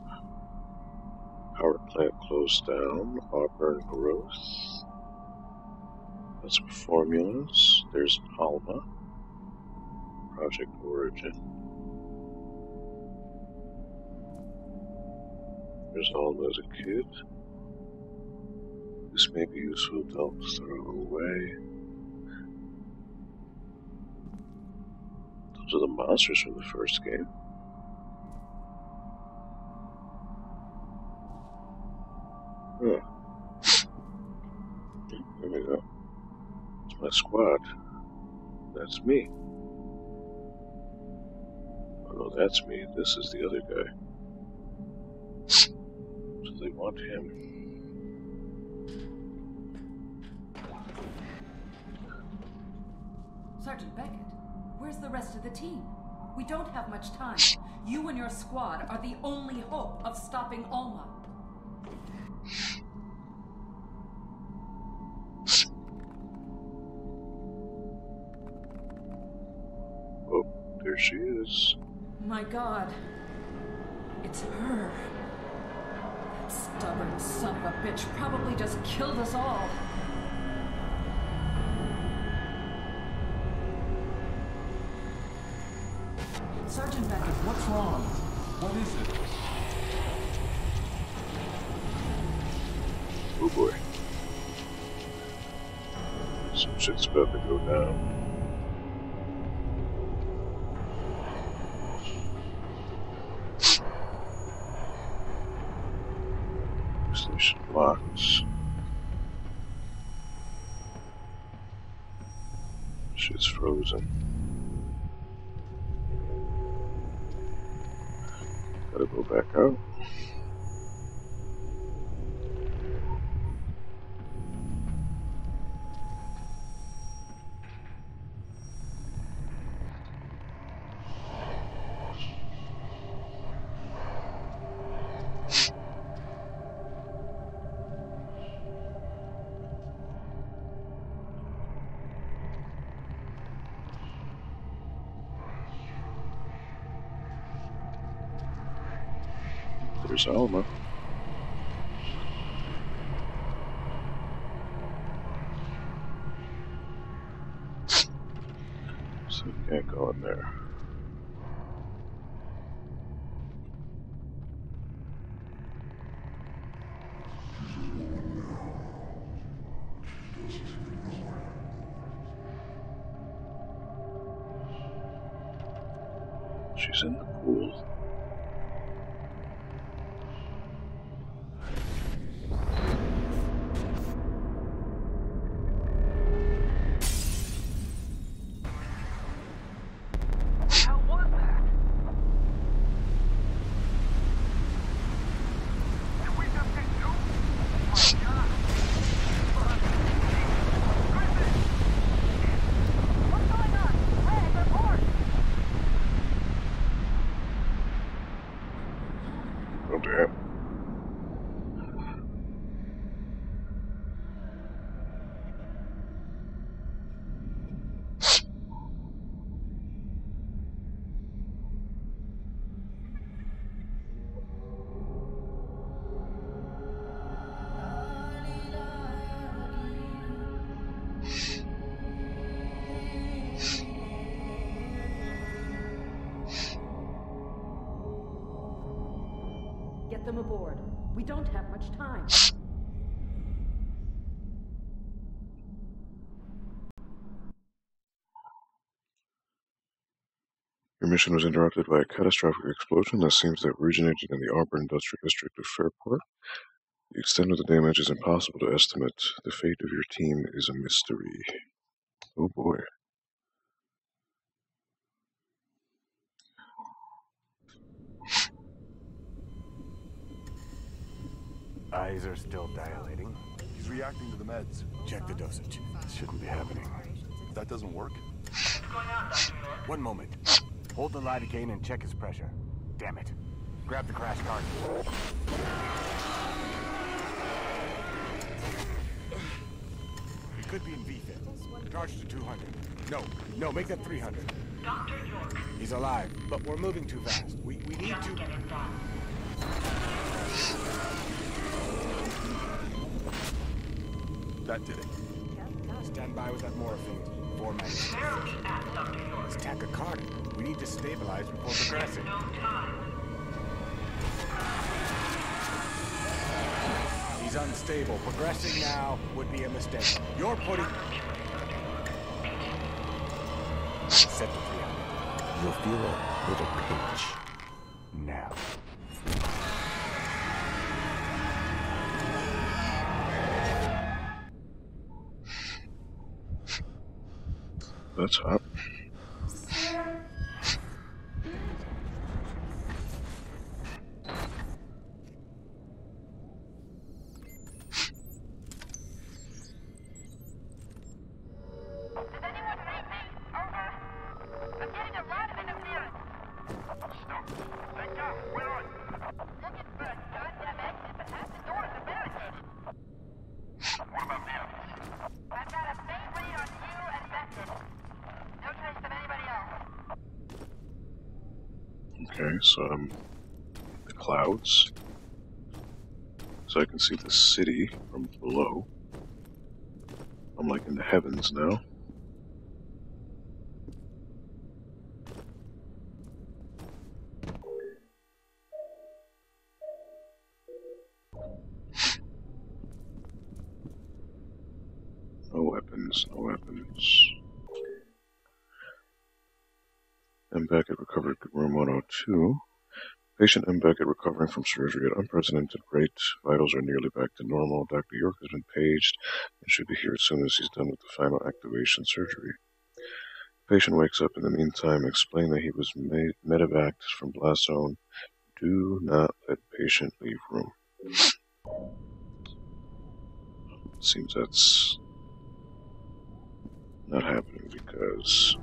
Power plant closed down. Auburn growth. Got some formulas. There's Alma. Project Origin. There's Alma as a kid. This may be useful, don't throw away. Those are the monsters from the first game. Huh. There we go. It's my squad. That's me. Oh no, that's me. This is the other guy. So they want him. Sergeant Beckett, where's the rest of the team? We don't have much time. You and your squad are the only hope of stopping Alma. Oh, there she is. My God. It's her. That stubborn son of a bitch probably just killed us all. Sergeant Beckett, What's wrong? What is it? Oh boy. Some shit's about to go down. Station locked. Shit's frozen. Gotta go back out. There's Alma. So you can't go in there. She's in the pool. Oh damn. Get them aboard. We don't have much time. Your mission was interrupted by a catastrophic explosion that seems to have originated in the Arbor Industrial District of Fairport. The extent of the damage is impossible to estimate. The fate of your team is a mystery. Oh boy. Eyes are still dilating. He's reacting to the meds. Check the dosage. This shouldn't be happening. If that doesn't work, What's going on, Dr. York? One moment. Hold the lidocaine and check his pressure. Damn it. Grab the crash cart. He could be in VFib. Charge to 200. No, make that 300. Dr. York. He's alive, but we're moving too fast. We need Just to... get him done. that did it. Stand by with that morphine. 4 minutes. Where are we at, Dr. York? It's tachycardic. We need to stabilize before progressing. No time. He's unstable. Progressing now would be a mistake. You're putting... Set to 300. You'll feel a little pinch. Now. That's hot. Did anyone read me? Over. I'm getting a lot of interference. Stop. Thank God. We're on. Looking for a goddamn exit, but half the doors are barricaded. What about me? I've got a main read on you and Method. No trace of anybody else. Okay, so I'm in the clouds. So I can see the city from below. I'm like in the heavens now. No weapons, no weapons. M. Beckett recovered room 102. Patient M. Beckett recovering from surgery at unprecedented rate. Vitals are nearly back to normal. Dr. York has been paged and should be here as soon as he's done with the final activation surgery. Patient wakes up in the meantime. Explain that he was medevaced from blast zone. Do not let patient leave room. Seems that's not happening because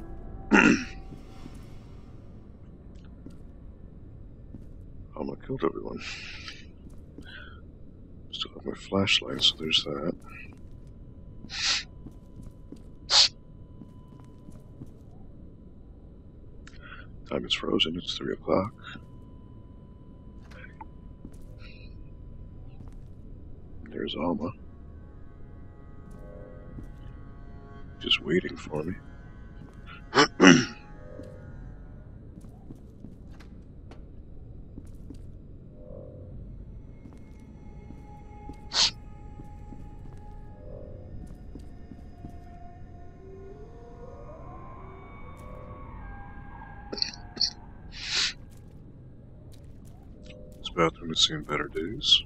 Alma killed everyone. Still have my flashlight, so there's that. Time is frozen, it's 3 o'clock. There's Alma. Just waiting for me. This bathroom has seen better days.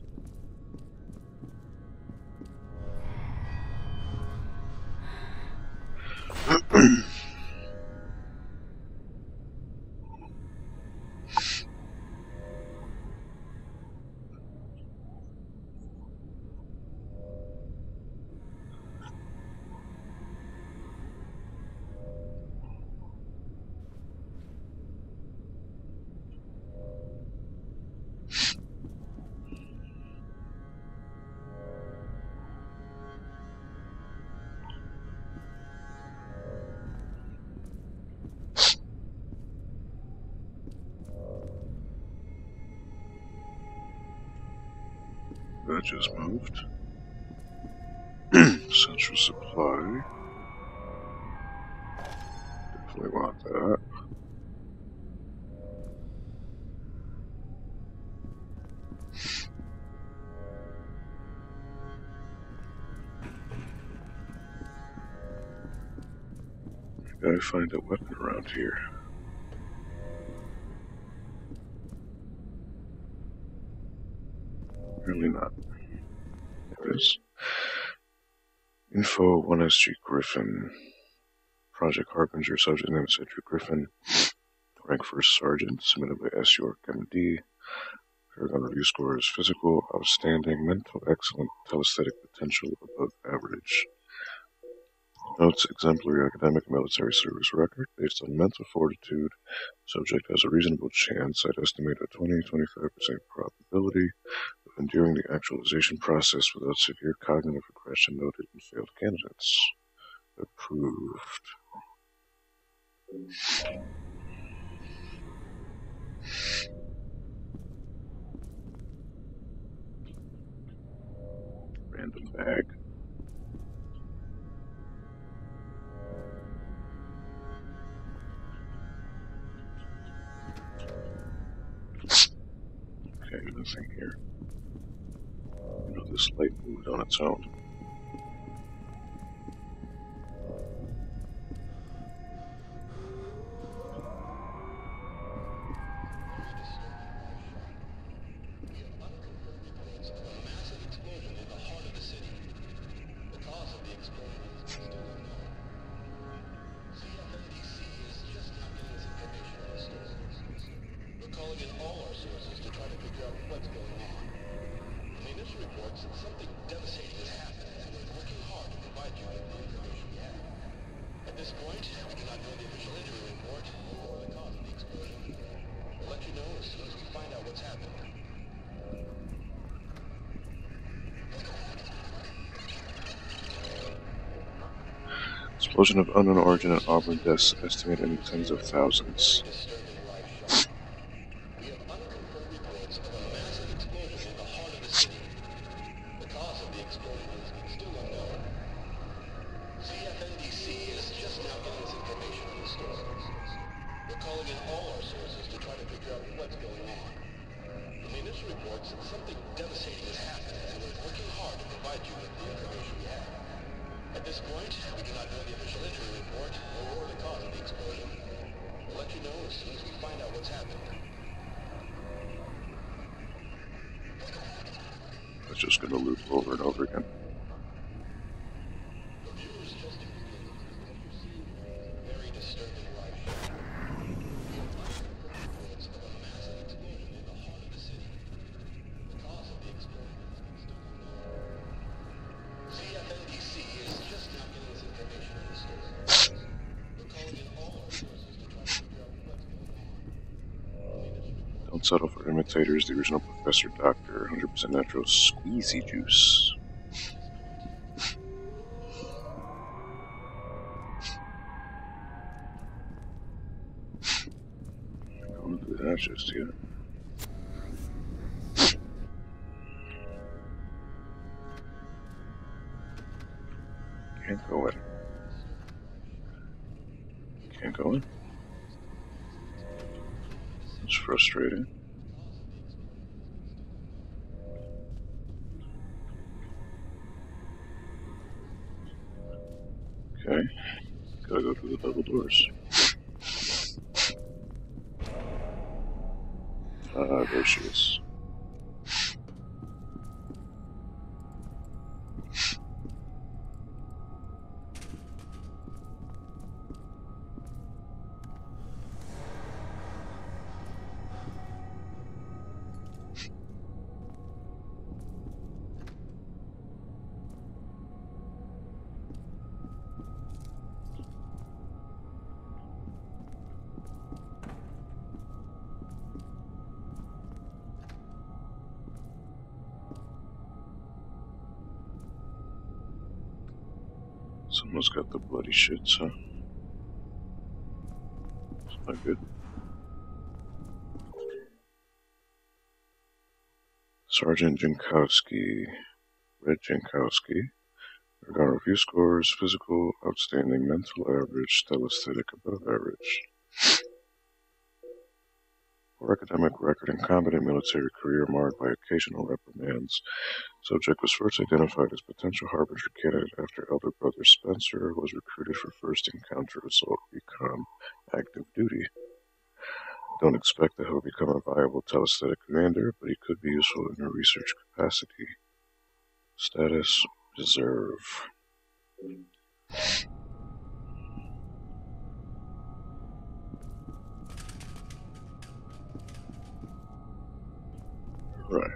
That just moved. Central supply. Definitely want that. Gotta find a weapon around here. Really not. There it is. Info 1SG Griffin. Project Harbinger, subject name Cedric Griffin. Rank First Sergeant, submitted by S. York, MD. Paragon review score is physical, outstanding, mental, excellent, telesthetic potential, above average. Notes, exemplary academic military service record. Based on mental fortitude, subject has a reasonable chance, I'd estimate a 20-25% probability of enduring the actualization process without severe cognitive regression noted in failed candidates. Approved. Random bag. Okay, nothing here. You know, this light moved on its own. Explosion of unknown origin at Auburn, deaths estimated in tens of thousands. It's just going to loop over and over again. Don't settle for imitators. The original Professor Doctor, 100% natural squeezy juice. Going through that just yet. Can't go in. It's frustrating. Okay, gotta go through the double doors. There she is. Someone's got the bloody shits, huh? It's not good. Sergeant Jankowski, Red Jankowski. Got review scores: physical, outstanding, mental average, stellar aesthetic, above average. For academic record and competent military career marked by occasional reprimands, subject was first identified as potential harbinger candidate after elder brother Spencer was recruited for first encounter assault recon active duty. Don't expect that he'll become a viable telesthetic commander, but he could be useful in a research capacity. Status: reserve. Right.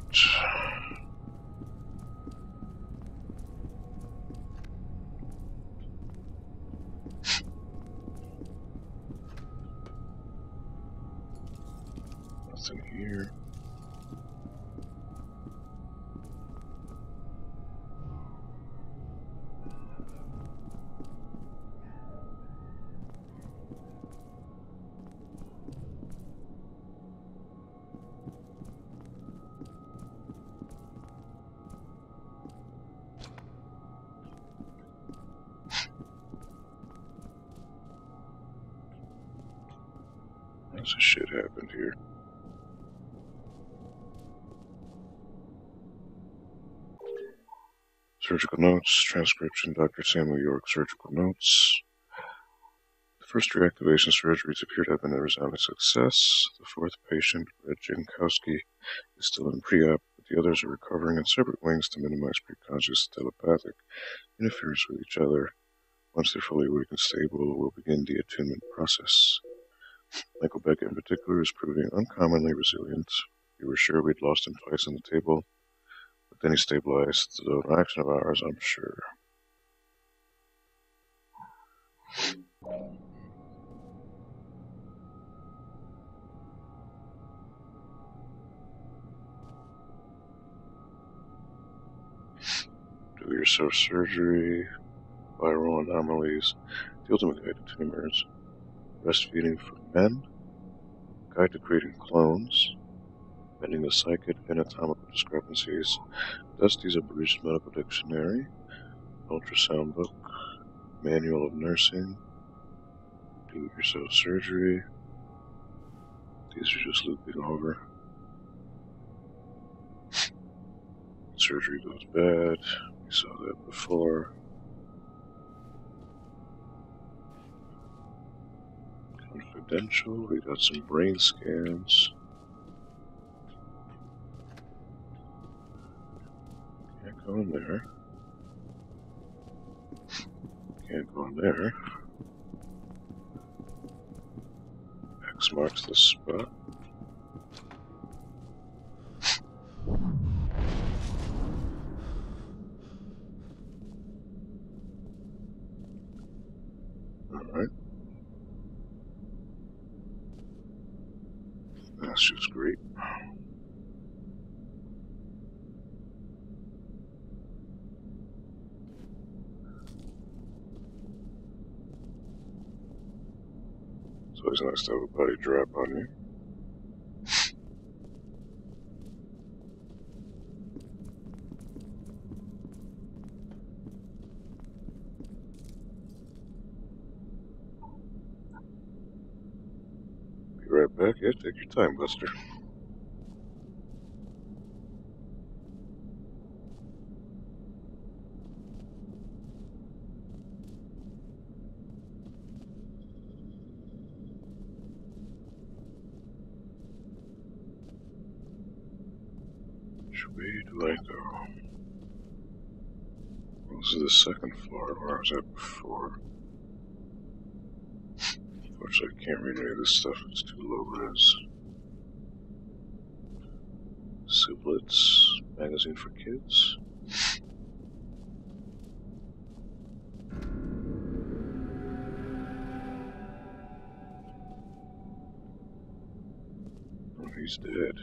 Nothing here. Lots of shit happened here. Surgical notes, transcription, Dr. Samuel York, surgical notes. The first reactivation surgeries appear to have been a resounding success. The fourth patient, Red Jankowski, is still in pre-op, but the others are recovering in separate wings to minimize preconscious telepathic interference with each other. Once they're fully awake and stable, we'll begin the attunement process. Michael Beckett in particular is proving uncommonly resilient. We were sure we'd lost him twice on the table, but then he stabilized. It's an action of ours, I'm sure. Do yourself surgery, viral anomalies, the ultimate guide to tumors, breastfeeding for men, guide to creating clones, bending the psychic anatomical discrepancies, Dusty's Abridged Medical Dictionary, ultrasound book, manual of nursing, do-it-yourself surgery. These are just looping over. Surgery goes bad. We saw that before. Confidential. We got some brain scans. Can't go in there. Can't go in there. X marks the spot. Alright. That's just great. It's always nice to have a body drop on you. right back. Yeah, take your time, Buster. Which way do I go? This is the second floor where I was at before. Unfortunately, I can't read any of this stuff. It's too low res. Sublets, magazine for kids. Oh, he's dead.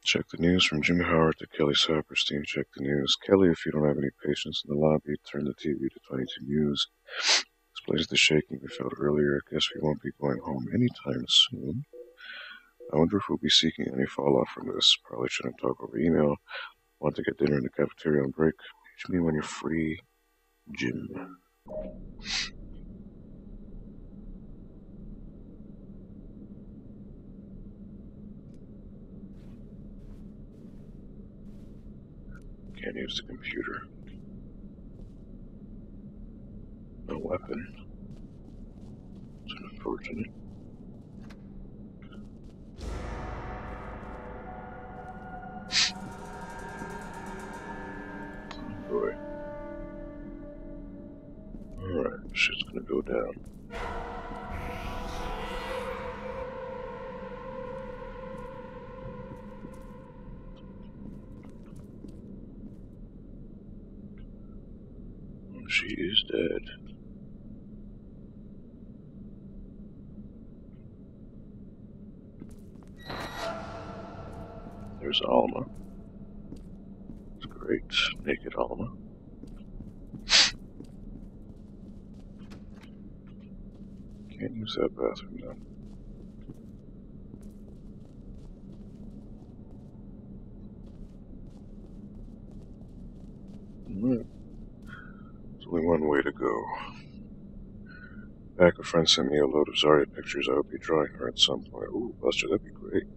Check the news from Jimmy Howard to Kelly Saperstein. Check the news. Kelly, if you don't have any patients in the lobby, turn the TV to 22 News. This place is shaking we felt earlier. I guess we won't be going home anytime soon. I wonder if we'll be seeking any fallout from this. Probably shouldn't talk over email. Want to get dinner in the cafeteria on break? Reach me when you're free, Jim. Can't use the computer. No weapon. It's unfortunate. Oh boy. Alright, shit's gonna go down. She is dead. There's Alma. It's great. Naked Alma. Can't use that bathroom now. Alright. There's only one way to go. Back, a friend sent me a load of Zarya pictures. I would be drawing her at some point. Ooh, Buster, that'd be great.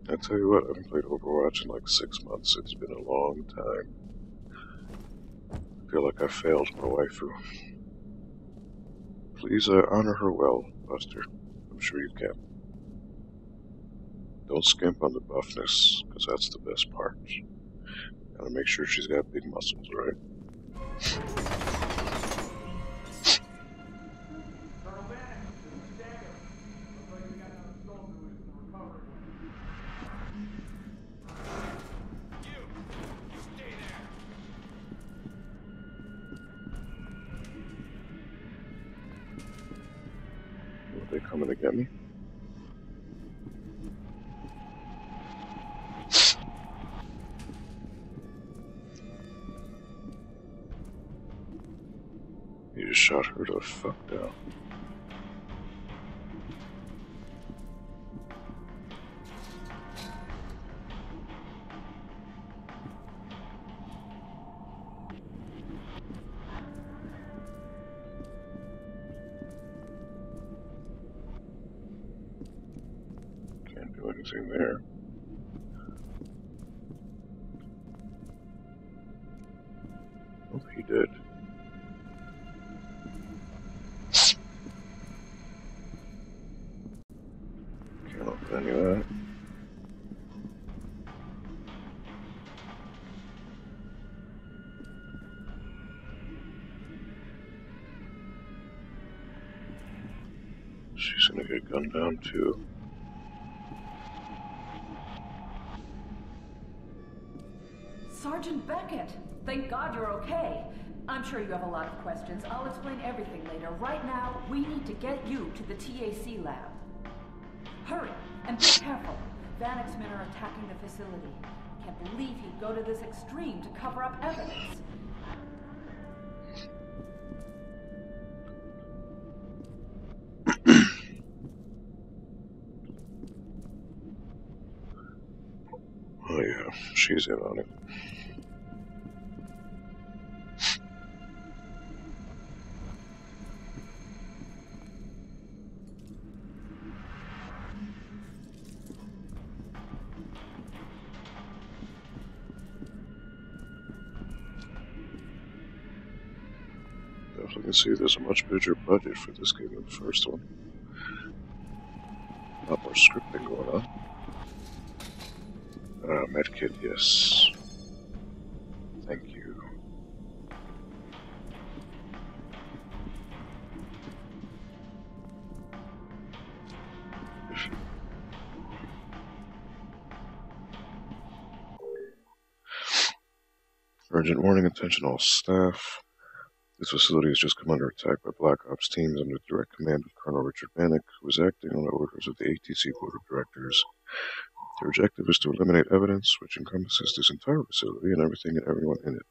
I tell you what, I haven't played Overwatch in like 6 months. It's been a long time. I feel like I failed my waifu. Please honor her well, Buster. I'm sure you can. Don't skimp on the buffness, because that's the best part. Gotta make sure she's got big muscles, right? Are they coming to get me? You just shot her the fuck down. Can't do anything there. Oh, he did. Can't open any of that. She's gonna get gunned down too. Sergeant Beckett! Thank God you're okay. I'm sure you have a lot of questions. I'll explain everything later. Right now, we need to get you to the TAC lab. Hurry, and be careful. Vanek's men are attacking the facility. Can't believe he'd go to this extreme to cover up evidence. Oh yeah, she's in on it. definitely can see there's a much bigger budget for this game than the first one. A lot more scripting going on. Medkit, yes. Thank you. Urgent warning, attention all staff. This facility has just come under attack by Black Ops teams under the direct command of Colonel Richard Bannock, who is acting on the orders of the ATC Board of Directors. Their objective is to eliminate evidence, which encompasses this entire facility and everything and everyone in it.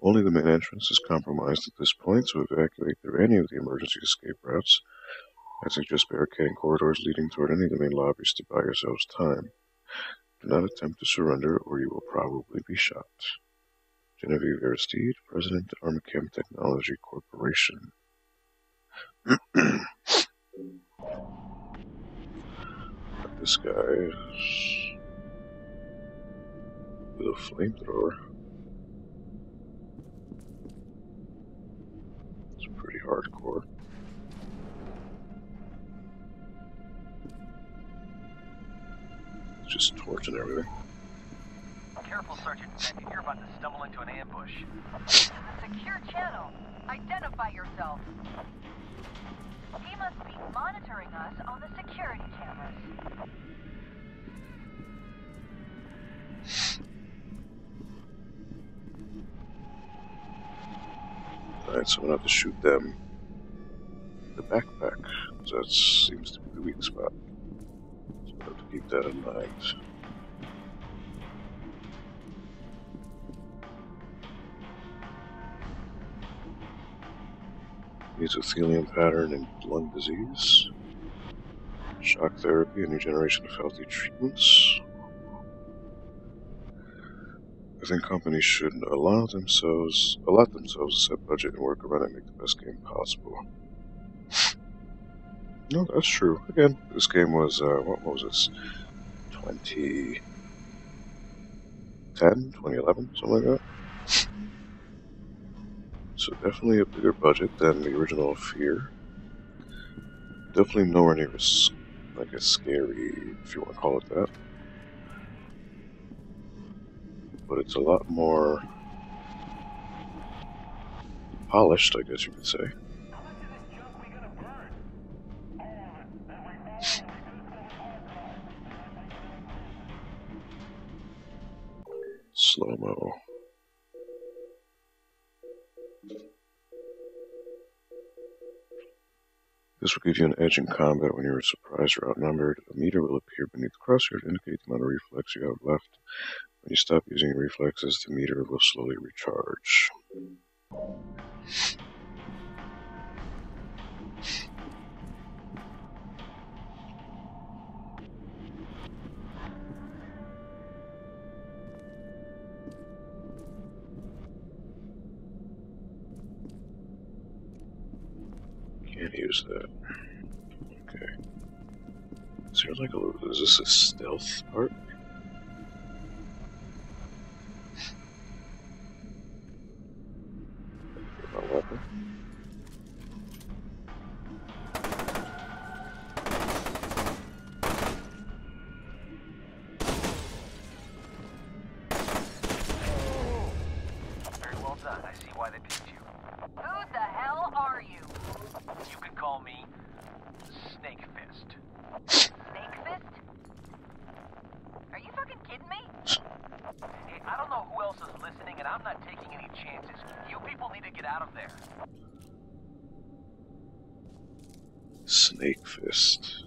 Only the main entrance is compromised at this point, so evacuate through any of the emergency escape routes. I suggest barricading corridors leading toward any of the main lobbies to buy yourselves time. Do not attempt to surrender, or you will probably be shot. Genevieve Aristide, President, Armacam Technology Corporation. This guy is with a flamethrower. It's pretty hardcore. It's just torching everything. Careful, Sergeant. You're about to stumble into an ambush. This is a secure channel. Identify yourself. He must be monitoring us on the security cameras. Alright, so I'm gonna have to shoot them. The backpack. So that seems to be the weak spot. So I have to keep that in mind. Mesothelium pattern and lung disease. Shock therapy, a new generation of healthy treatments. I think companies should allot themselves a set budget and work around it and make the best game possible. No, that's true. Again, this game was, what was this? 2010, 2011, something like that. So definitely a bigger budget than the original F.E.A.R. Definitely nowhere near as, like, as scary, if you want to call it that. But it's a lot more polished, I guess you could say. Slow-mo. This will give you an edge in combat when you are surprised or outnumbered. A meter will appear beneath the crosshair to indicate the amount of reflex you have left. When you stop using your reflexes, the meter will slowly recharge. Can't use that. Okay. Is there like a... is this a stealth part? Get my weapon. Very well done. I see why they picked you. Who the hell are you? You can call me Snake Fist. Snake Fist? Are you fucking kidding me? Hey, I don't know who else is listening, and I'm not taking any chances. You people need to get out of there. Snake Fist.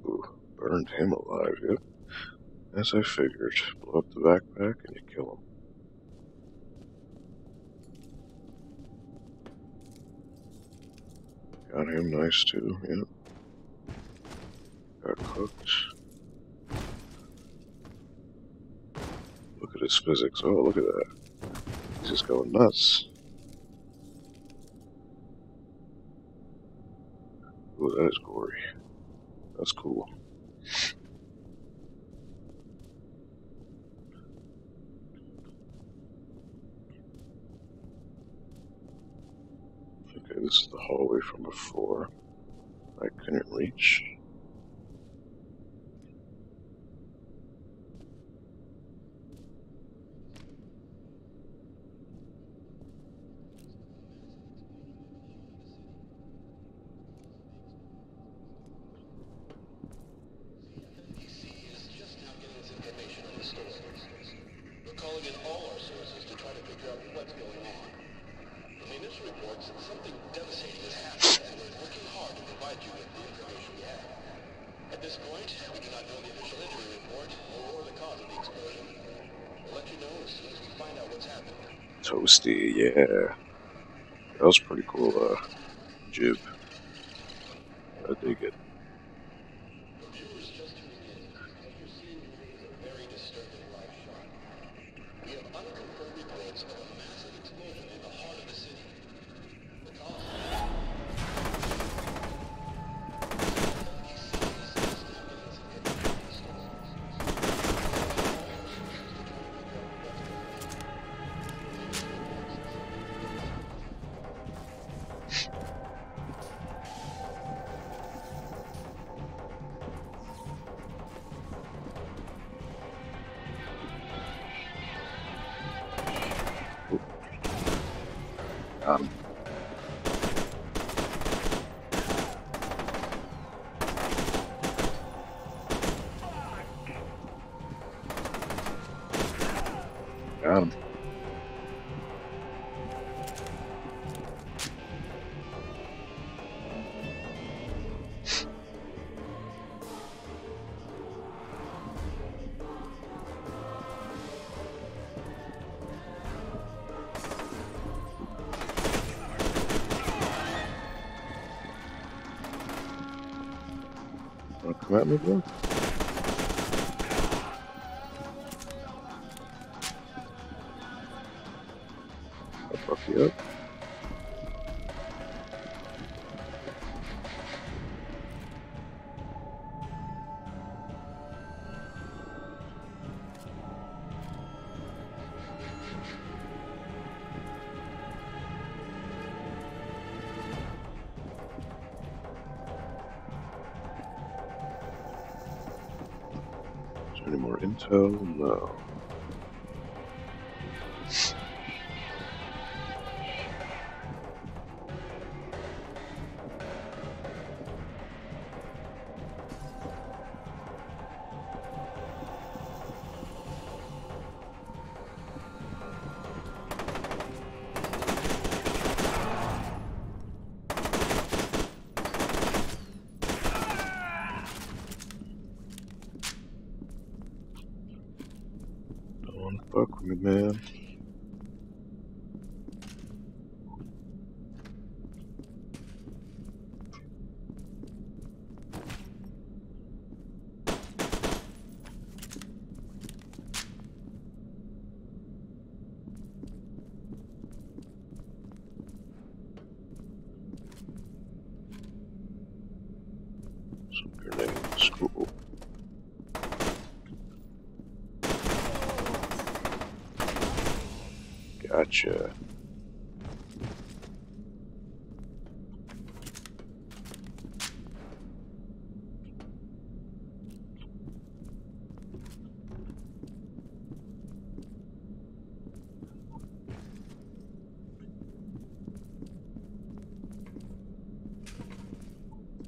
Ooh, burned him alive, yep. As I figured. Blow up the backpack and you kill him. Got him nice too, yep. Got cooked. Look at his physics. Oh, look at that. He's just going nuts. Ooh, that is gory. That's cool. this is the hallway from before. I couldn't reach. Toasty, yeah. That was pretty cool, jib. I dig it. Got him. Got him. Wanna come at me, bro? I'll fuck you up. Is there any more intel? No. Don't fuck with me, man. Some grenades. Cool. Gotcha.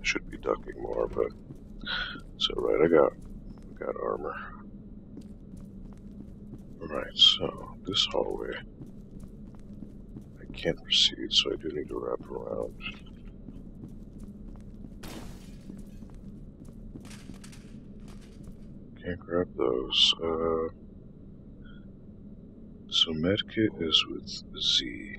Should be ducking more, but it's alright. I got armor. Alright, so this hallway. I can't proceed, so I do need to wrap around. Can't grab those. So medkit is with Z.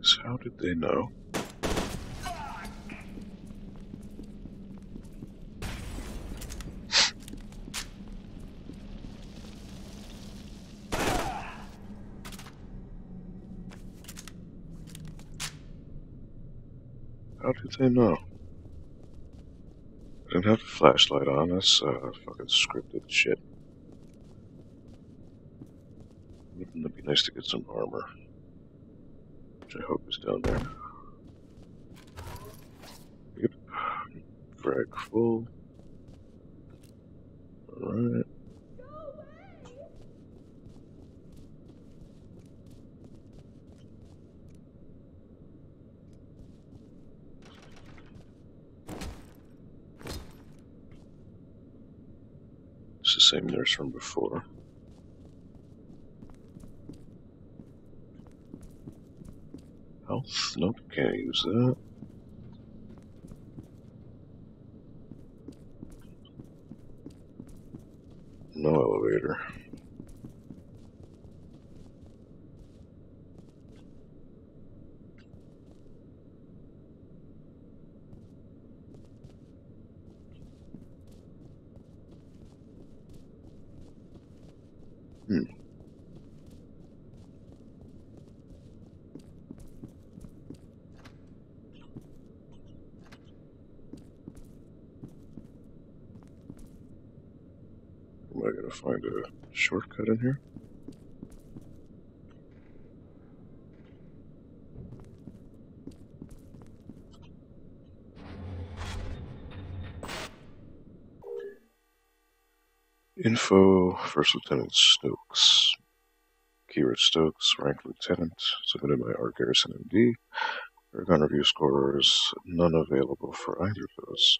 So how did they know? How did they know? I didn't have a flashlight on. That's fucking scripted shit. Wouldn't it be nice to get some armor? Which I hope is down there. Yep. Frag full. Alright. It's the same nurse from before. Health? Nope, can't use that. No elevator. Am I gonna find a shortcut in here? Info, First Lieutenant Stokes. Keyword Stokes, rank Lieutenant, submitted by R. Garrison MD. Paragon review scores, none available for either of those.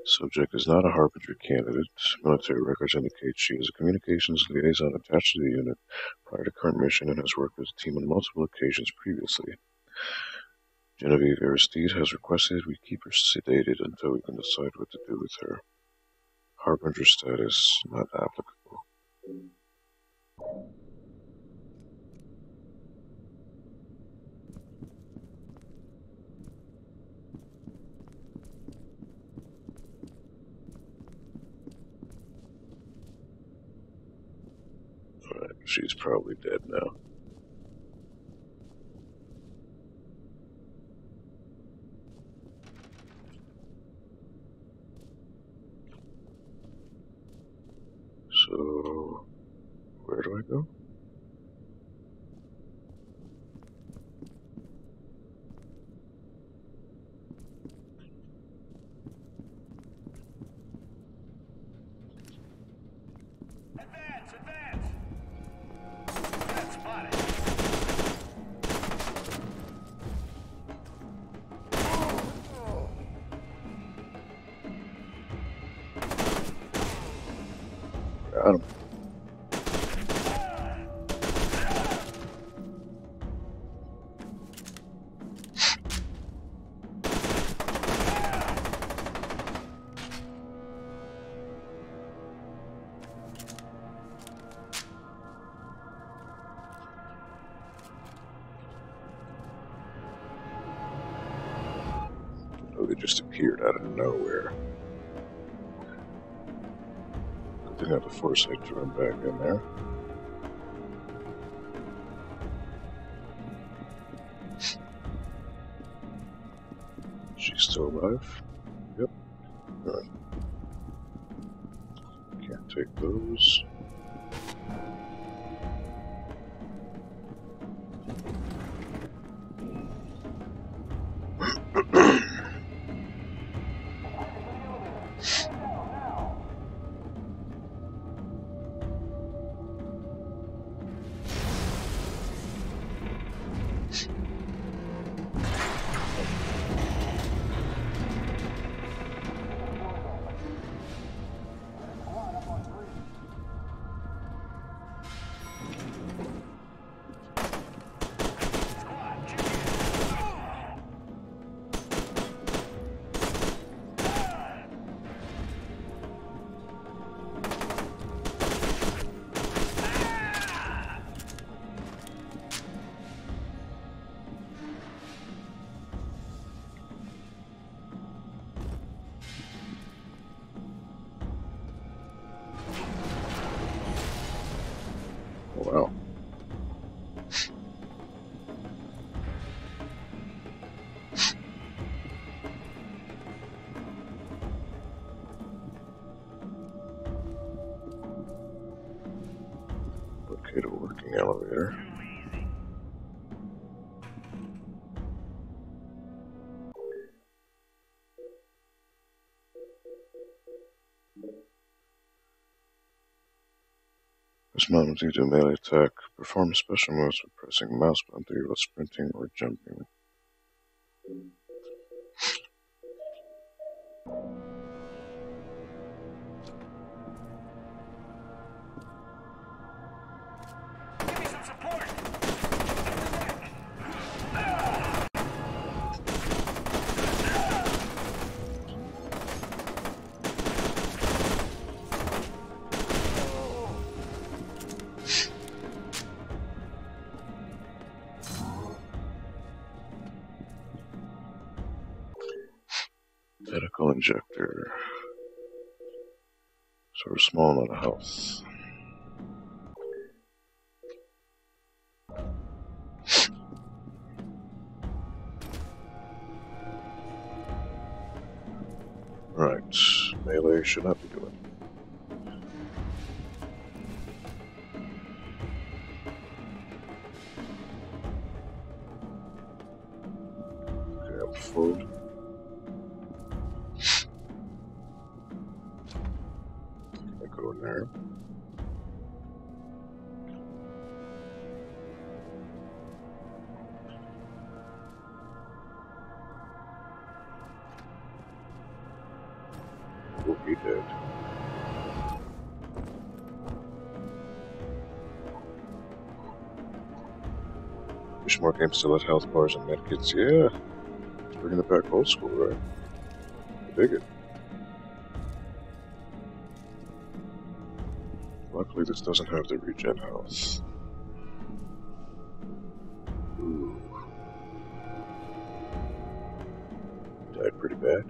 Subject is not a Harbinger candidate. Military records indicate she is a communications liaison attached to the unit prior to current mission and has worked with the team on multiple occasions previously. Genevieve Aristide has requested we keep her sedated until we can decide what to do with her. Harbinger status not applicable. Alright, she's probably dead now. So, where do I go? Advance! Advance! That's spotted. Got him. Oh, they just appeared out of nowhere. Good thing I had the foresight to run back in there. She's still alive? Yep. Alright. Can't take those. Locate a working elevator. Dismount due to a melee attack. Perform special moves by pressing mouse button while sprinting or jumping. Give me some support! Medical injector. Sort of small amount of health. Right, melee should not be good. Okay, I'm full. I go in there. We'll be dead. Wish more games still had health bars and medkits. Yeah, it's bringing it back old school, right? I dig it. Luckily, this doesn't have the regen health. Ooh. Died pretty bad.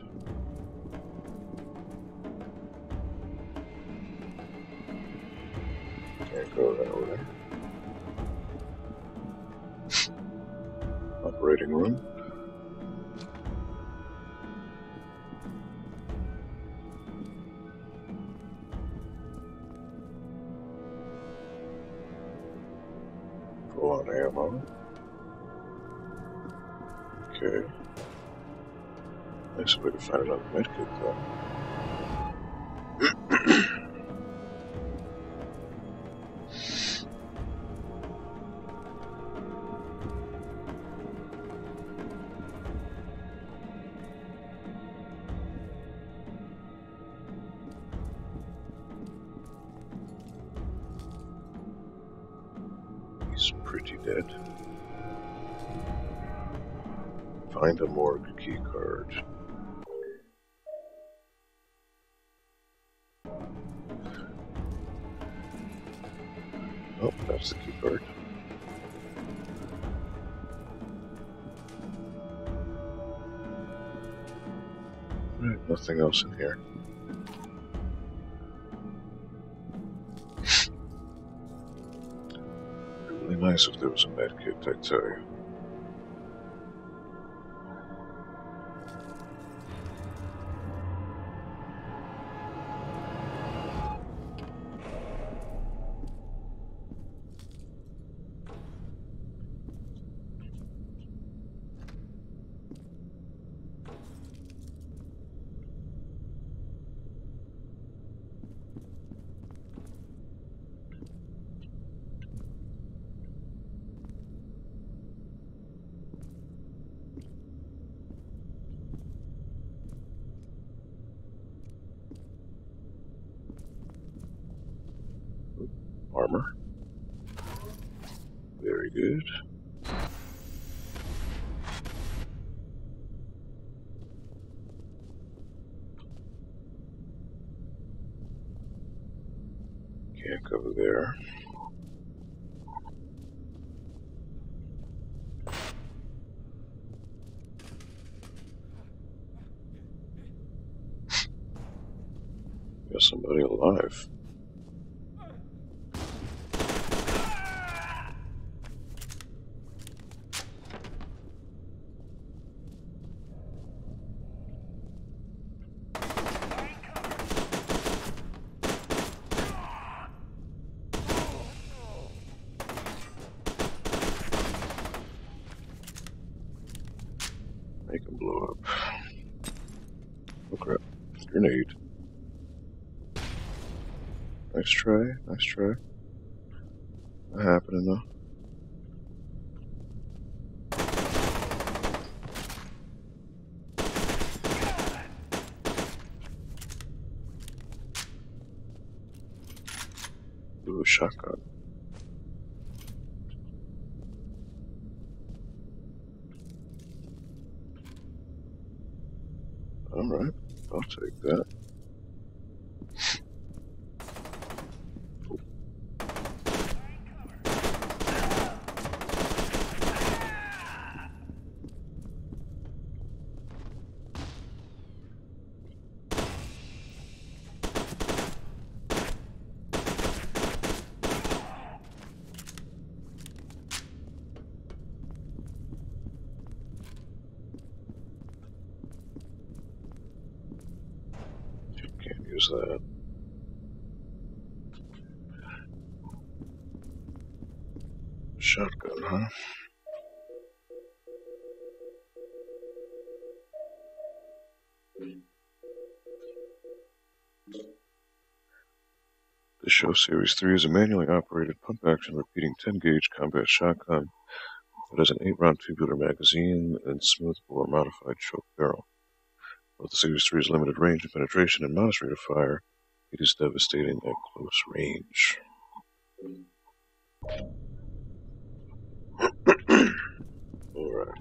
Can't go that way. Operating room. Full on ammo. Okay. Nice way to find another medkit though. He's pretty dead. Find a morgue key card. Oh, that's the key card. Right, nothing else in here. It'd be really nice if there was a med kit, I tell you. Armor. Very good. Can't go there. Got somebody alive. make him blow up. Oh crap. Grenade. Nice try, nice try. Not happening though. Ooh, a shotgun. Alright, I'll take that. Can't use that. Shotgun, huh? The Show Series 3 is a manually operated pump-action repeating 10-gauge combat shotgun that has an 8-round tubular magazine and smooth-bore modified choke barrel. While the Series 3's limited range of penetration and modest rate of fire, it is devastating at close range. Alright.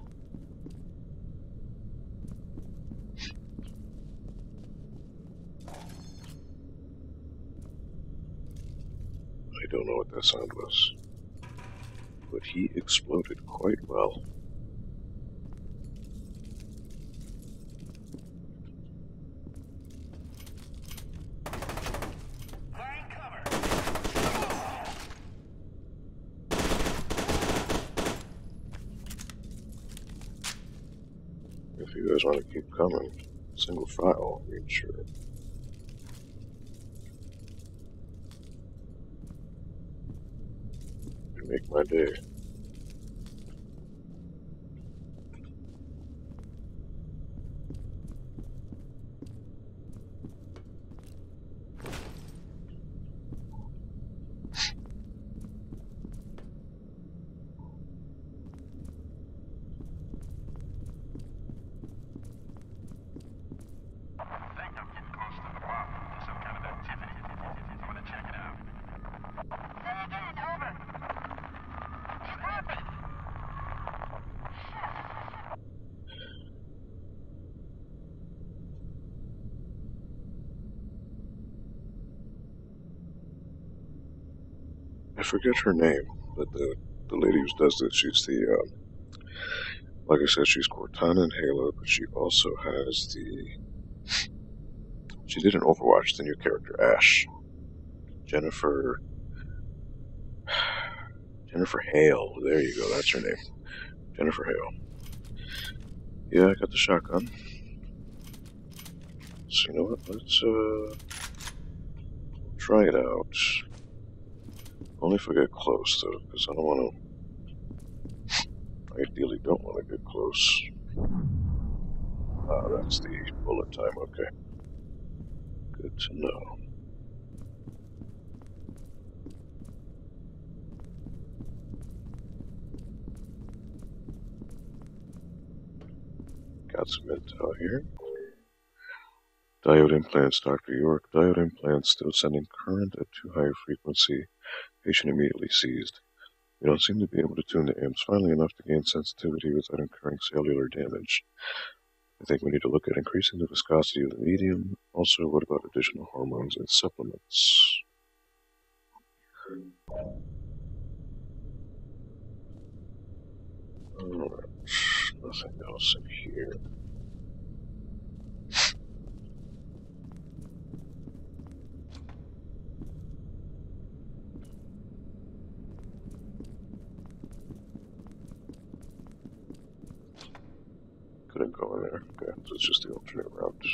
I don't know what that sound was, but he exploded quite well. If you guys want to keep coming, single file, I mean, sure. You make my day. I forget her name, but the lady who does this, she's the, like I said, she's Cortana in Halo, but she also has she did in Overwatch, the new character, Ash. Jennifer Hale, there you go, that's her name. Jennifer Hale. Yeah, I got the shotgun. So you know what, let's, try it out. Only if we get close, though, because I don't want to... Ideally don't want to get close. Ah, that's the bullet time, okay. Good to know. Got some intel here. Diode implants, Dr. York. Diode implants still sending current at too high a frequency. Patient immediately seized. We don't seem to be able to tune the amps finely enough to gain sensitivity without incurring cellular damage. I think we need to look at increasing the viscosity of the medium. Also, what about additional hormones and supplements? Alright, nothing else in here. Couldn't go in there. Okay, so it's just the alternate route.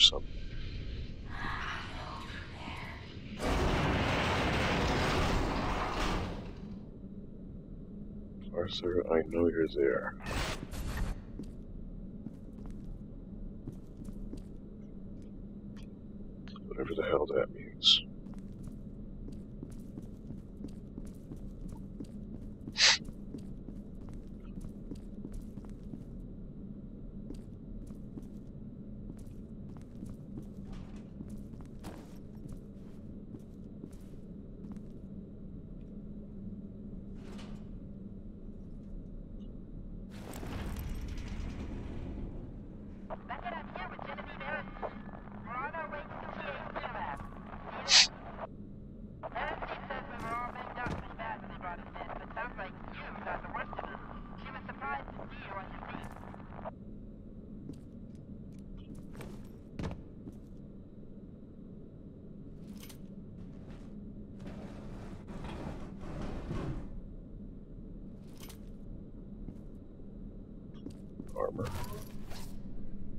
something. Arthur, I know you're there. Whatever the hell that means. Armor.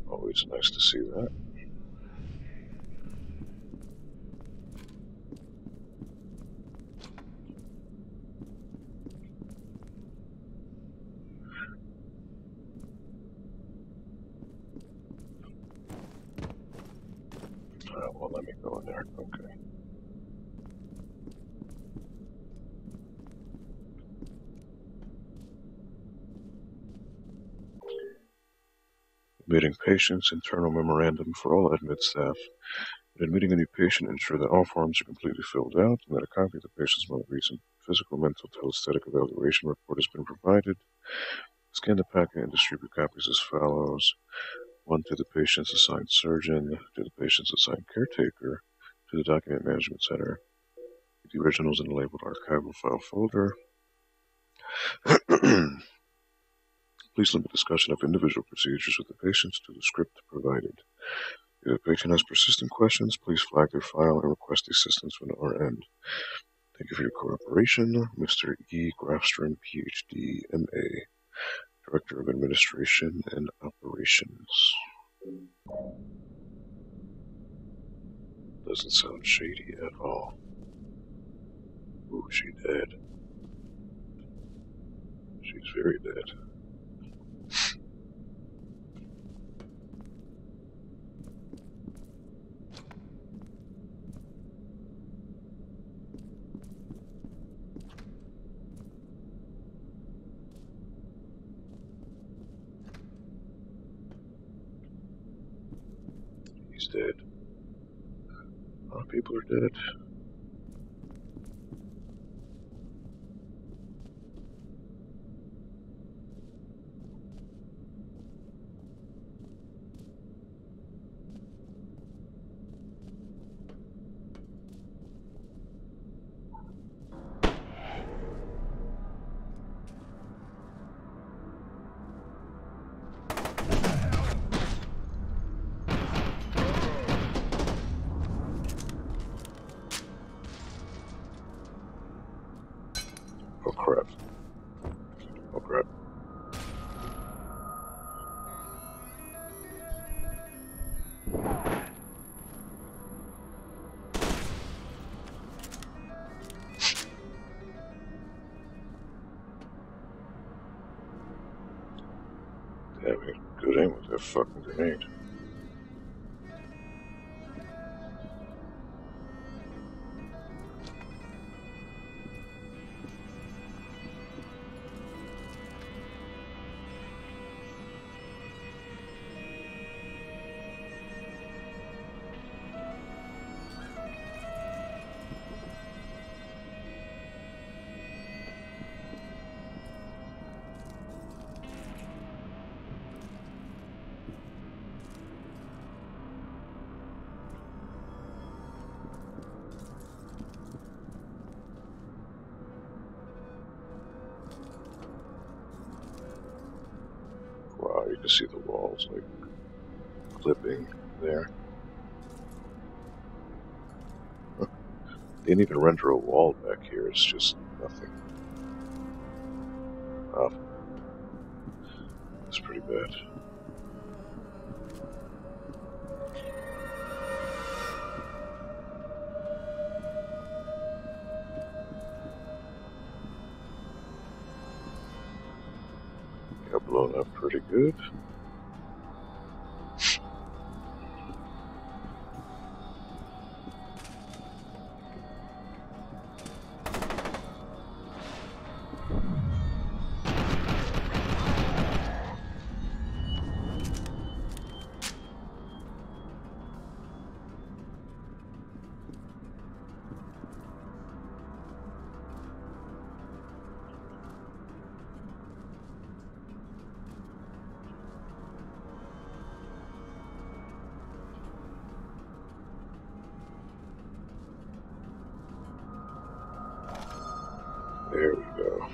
Always nice to see that. Well, let me go in there. Okay. Admitting patients, internal memorandum for all admit staff. In admitting a new patient, ensure that all forms are completely filled out and that a copy of the patient's most recent physical, mental, telestatic evaluation report has been provided. Scan the packet and distribute copies as follows. 1 to the patient's assigned surgeon, to the patient's assigned caretaker, to the document management center. The originals in the labeled archival file folder. Please limit discussion of individual procedures with the patients to the script provided. If the patient has persistent questions, please flag their file and request assistance from our end. Thank you for your cooperation, Mr. E. Grafstrom, Ph.D., M.A., Director of Administration and Operations. Doesn't sound shady at all. Ooh, she's dead. She's very dead. He's dead. A lot of people are dead. Oh crap. Oh crap. Damn it. Good aim with that fucking grenade. Wow, you can see the walls like clipping there. Huh. They didn't even render a wall back here, it's just nothing. Wow. That's pretty bad. up pretty good. There we go.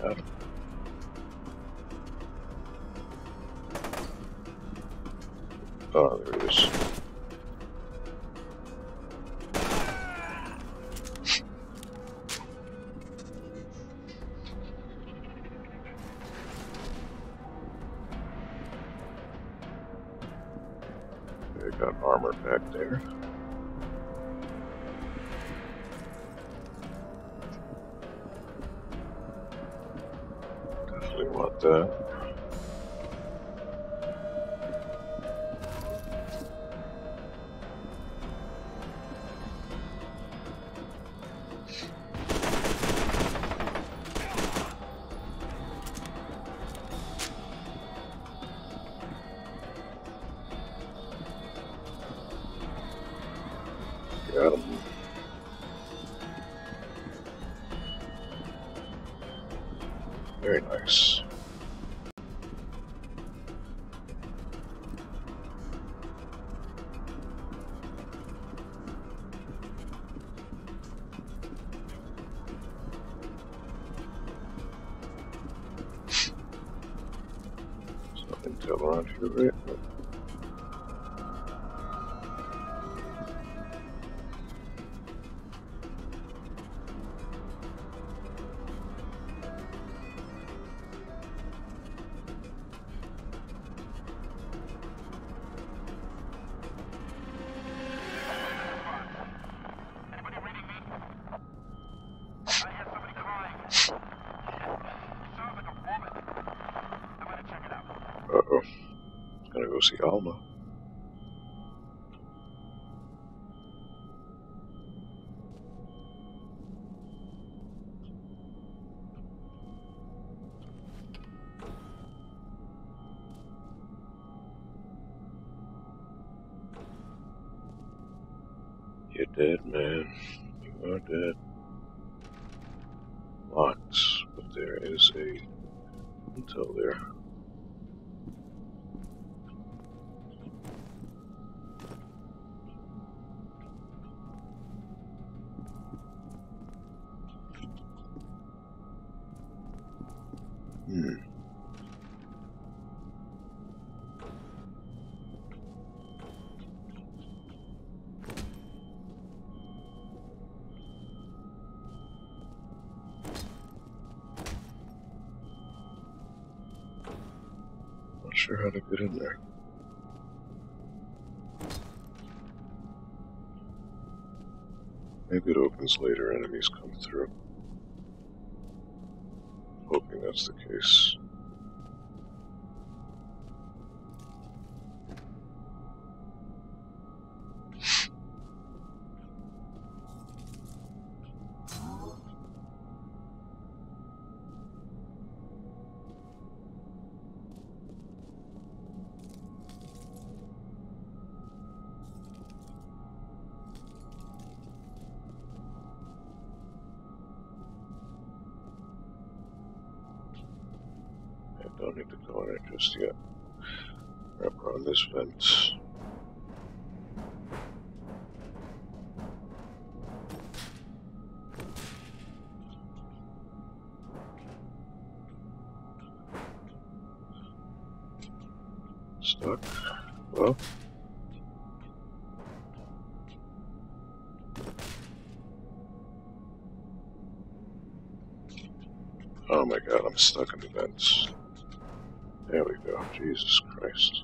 Got him. Oh, there it is. I got armor back there. Definitely want that. Got him. Very nice. There's nothing to tell around here, right? Nope. Anybody reading me? I hear somebody crying. Sounds like a woman. I'm gonna check it out. Uh-oh. Gonna go see Alma. You're dead, man. You are dead. Locked, but there is a intel there. Not sure how to get in there. Maybe it opens later, enemies come through. Hoping that's the case. to go in it just yet. Wrap around this vent. Stuck. Well. Oh my god, I'm stuck in the vents. There we go. Jesus Christ.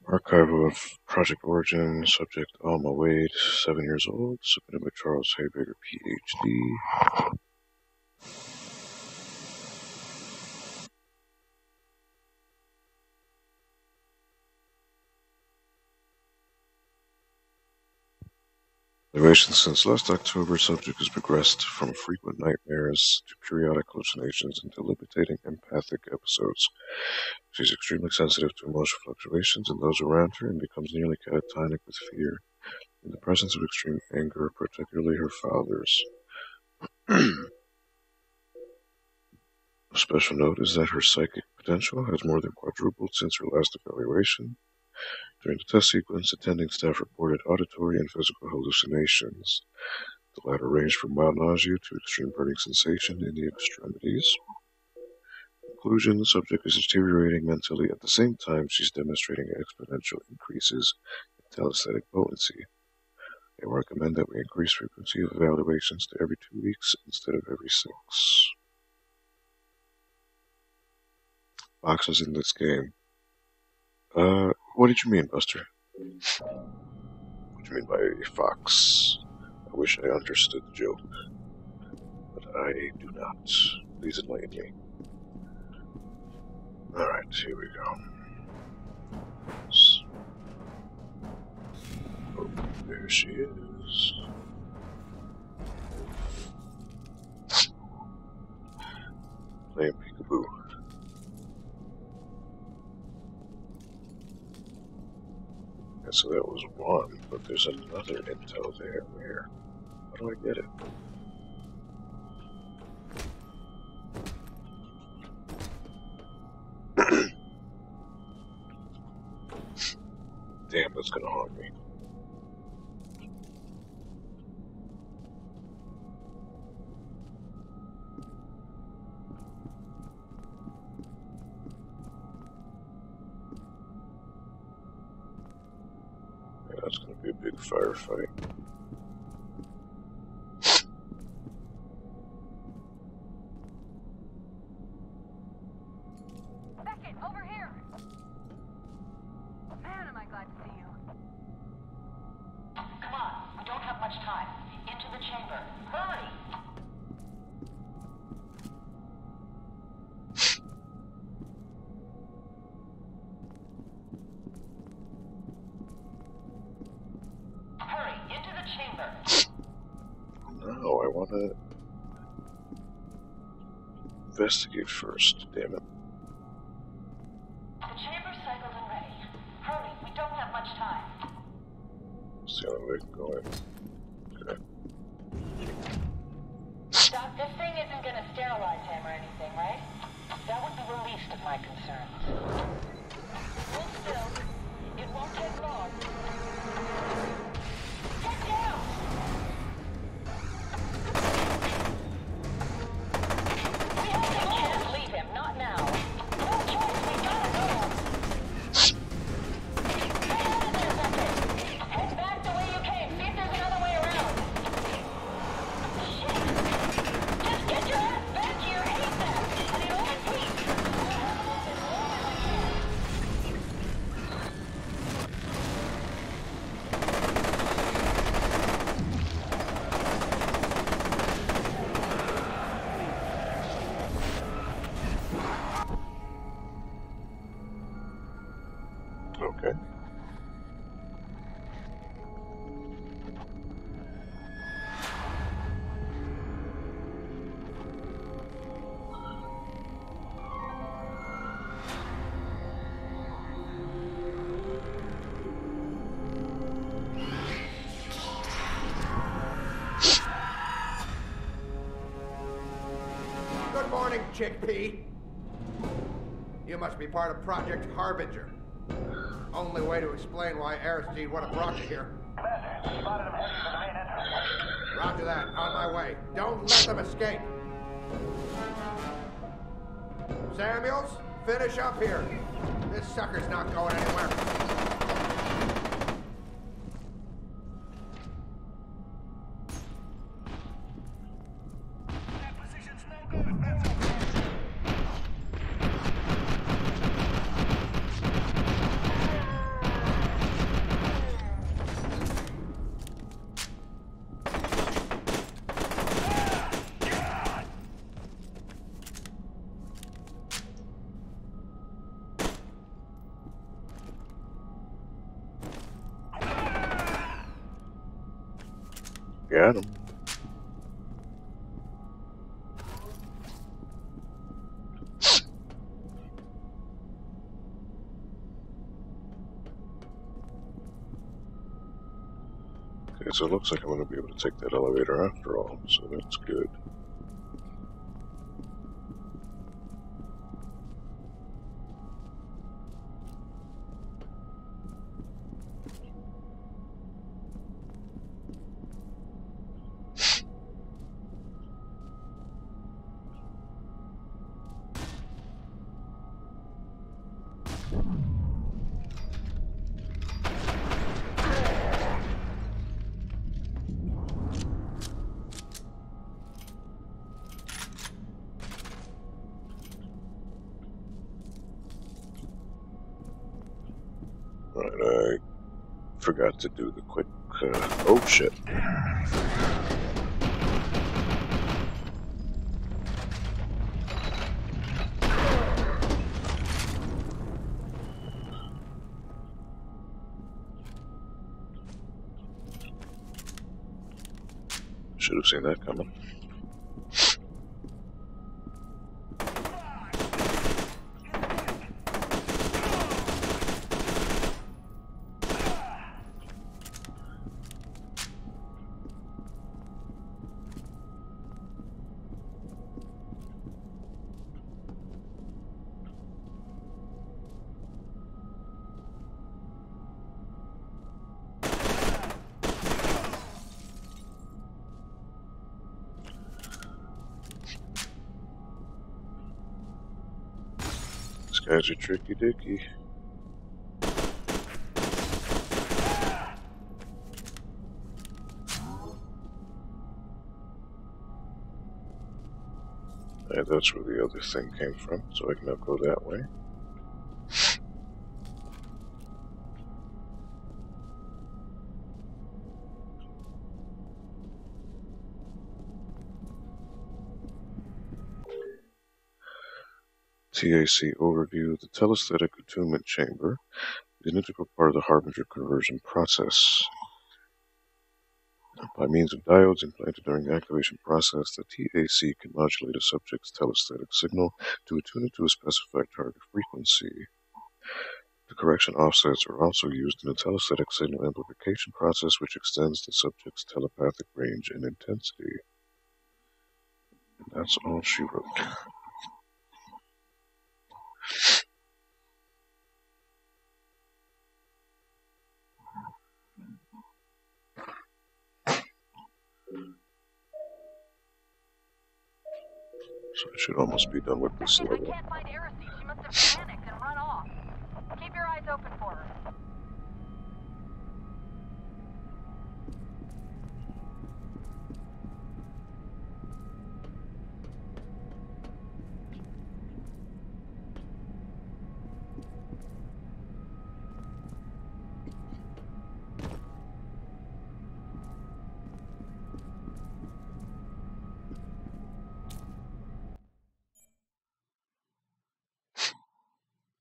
Archive of Project Origin, subject Alma Wade, 7 years old, submitted by Charles Haybaker, PhD. Evaluation since last October, subject has progressed from frequent nightmares to periodic hallucinations and debilitating empathic episodes. She's extremely sensitive to emotional fluctuations in those around her and becomes nearly catatonic with fear in the presence of extreme anger, particularly her father's. A special note is that her psychic potential has more than quadrupled since her last evaluation. During the test sequence, attending staff reported auditory and physical hallucinations. The latter ranged from mild nausea to extreme burning sensation in the extremities. Conclusion: the subject is deteriorating mentally. At the same time, she's demonstrating exponential increases in telesthetic potency. I recommend that we increase frequency of evaluations to every 2 weeks instead of every 6. Foxes in this game. What did you mean, Buster? What do you mean by fox? I wish I understood the joke, but I do not. Please enlighten me. Alright, here we go. Oh, there she is. Playing peekaboo. And so that was 1, but there's another intel there. Where? How do I get it? Damn, that's gonna haunt me. Yeah, that's gonna be a big firefight. Beckett, over here! Man, am I glad to see you. Come on, we don't have much time. Into the chamber. Hurry! Hurry, into the chamber. No, I wanna investigate first, damn it. The chamber's cycled and ready. Hurry, we don't have much time. It's the only way I can go in. Okay. Doc, this thing isn't gonna sterilize him or anything, right? That would be the least of my concerns. Hold still. It won't take long. Get down! We can't leave him, not now. No choice, we gotta go. Get out of there, Beckett. Head back the way you came. See if there's another way morning, Chickpea. You must be part of Project Harbinger. Only way to explain why Aristide would have brought you here. Commander, spotted him heading for the main entrance. Roger that. On my way. Don't let them escape. Samuels, finish up here. This sucker's not going anywhere. Got him. Okay, so it looks like I'm going to be able to take that elevator after all, so that's good. Right, I forgot to do the quick, oh shit. Should have seen that coming. These guys are tricky dicky. And that's where the other thing came from, so I can now go that way. TAC overview. The telesthetic attunement chamber is an integral part of the Harbinger conversion process. By means of diodes implanted during the activation process, the TAC can modulate a subject's telesthetic signal to attune it to a specified target frequency. The correction offsets are also used in the telesthetic signal amplification process, which extends the subject's telepathic range and intensity. And that's all she wrote. So I should almost be done with this level. I can't find Aristide. She must have panicked and run off. Keep your eyes open for her.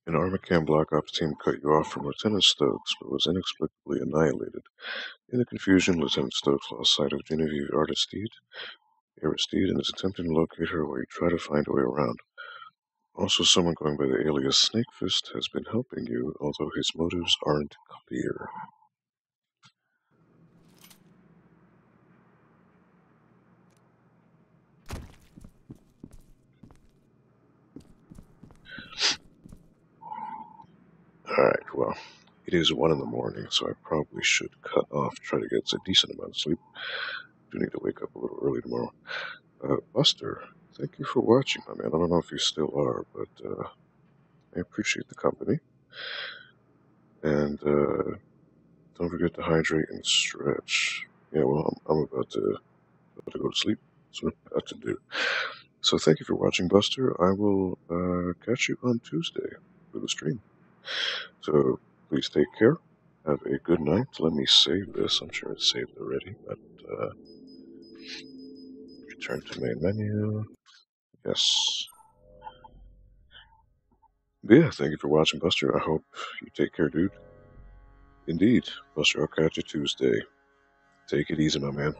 An Armacam Black Ops team cut you off from Lieutenant Stokes, but was inexplicably annihilated. In the confusion, Lieutenant Stokes lost sight of Genevieve Aristide, and is attempting to locate her while you try to find a way around. Also, someone going by the alias Snakefist has been helping you, although his motives aren't clear. well, it is 1 in the morning, so I probably should cut off, try to get a decent amount of sleep. Do need to wake up a little early tomorrow. Buster, thank you for watching, my man. I don't know if you still are, but I appreciate the company. And don't forget to hydrate and stretch. Yeah, well, I'm about to go to sleep. That's what I'm about to do. So thank you for watching, Buster. I will catch you on Tuesday for the stream. So please take care. Have a good night. Let me save this. I'm sure it's saved already, but return to main menu. Yes. But yeah, thank you for watching, Buster. I hope you take care, dude. Indeed, Buster, I'll catch you Tuesday. Take it easy, my man.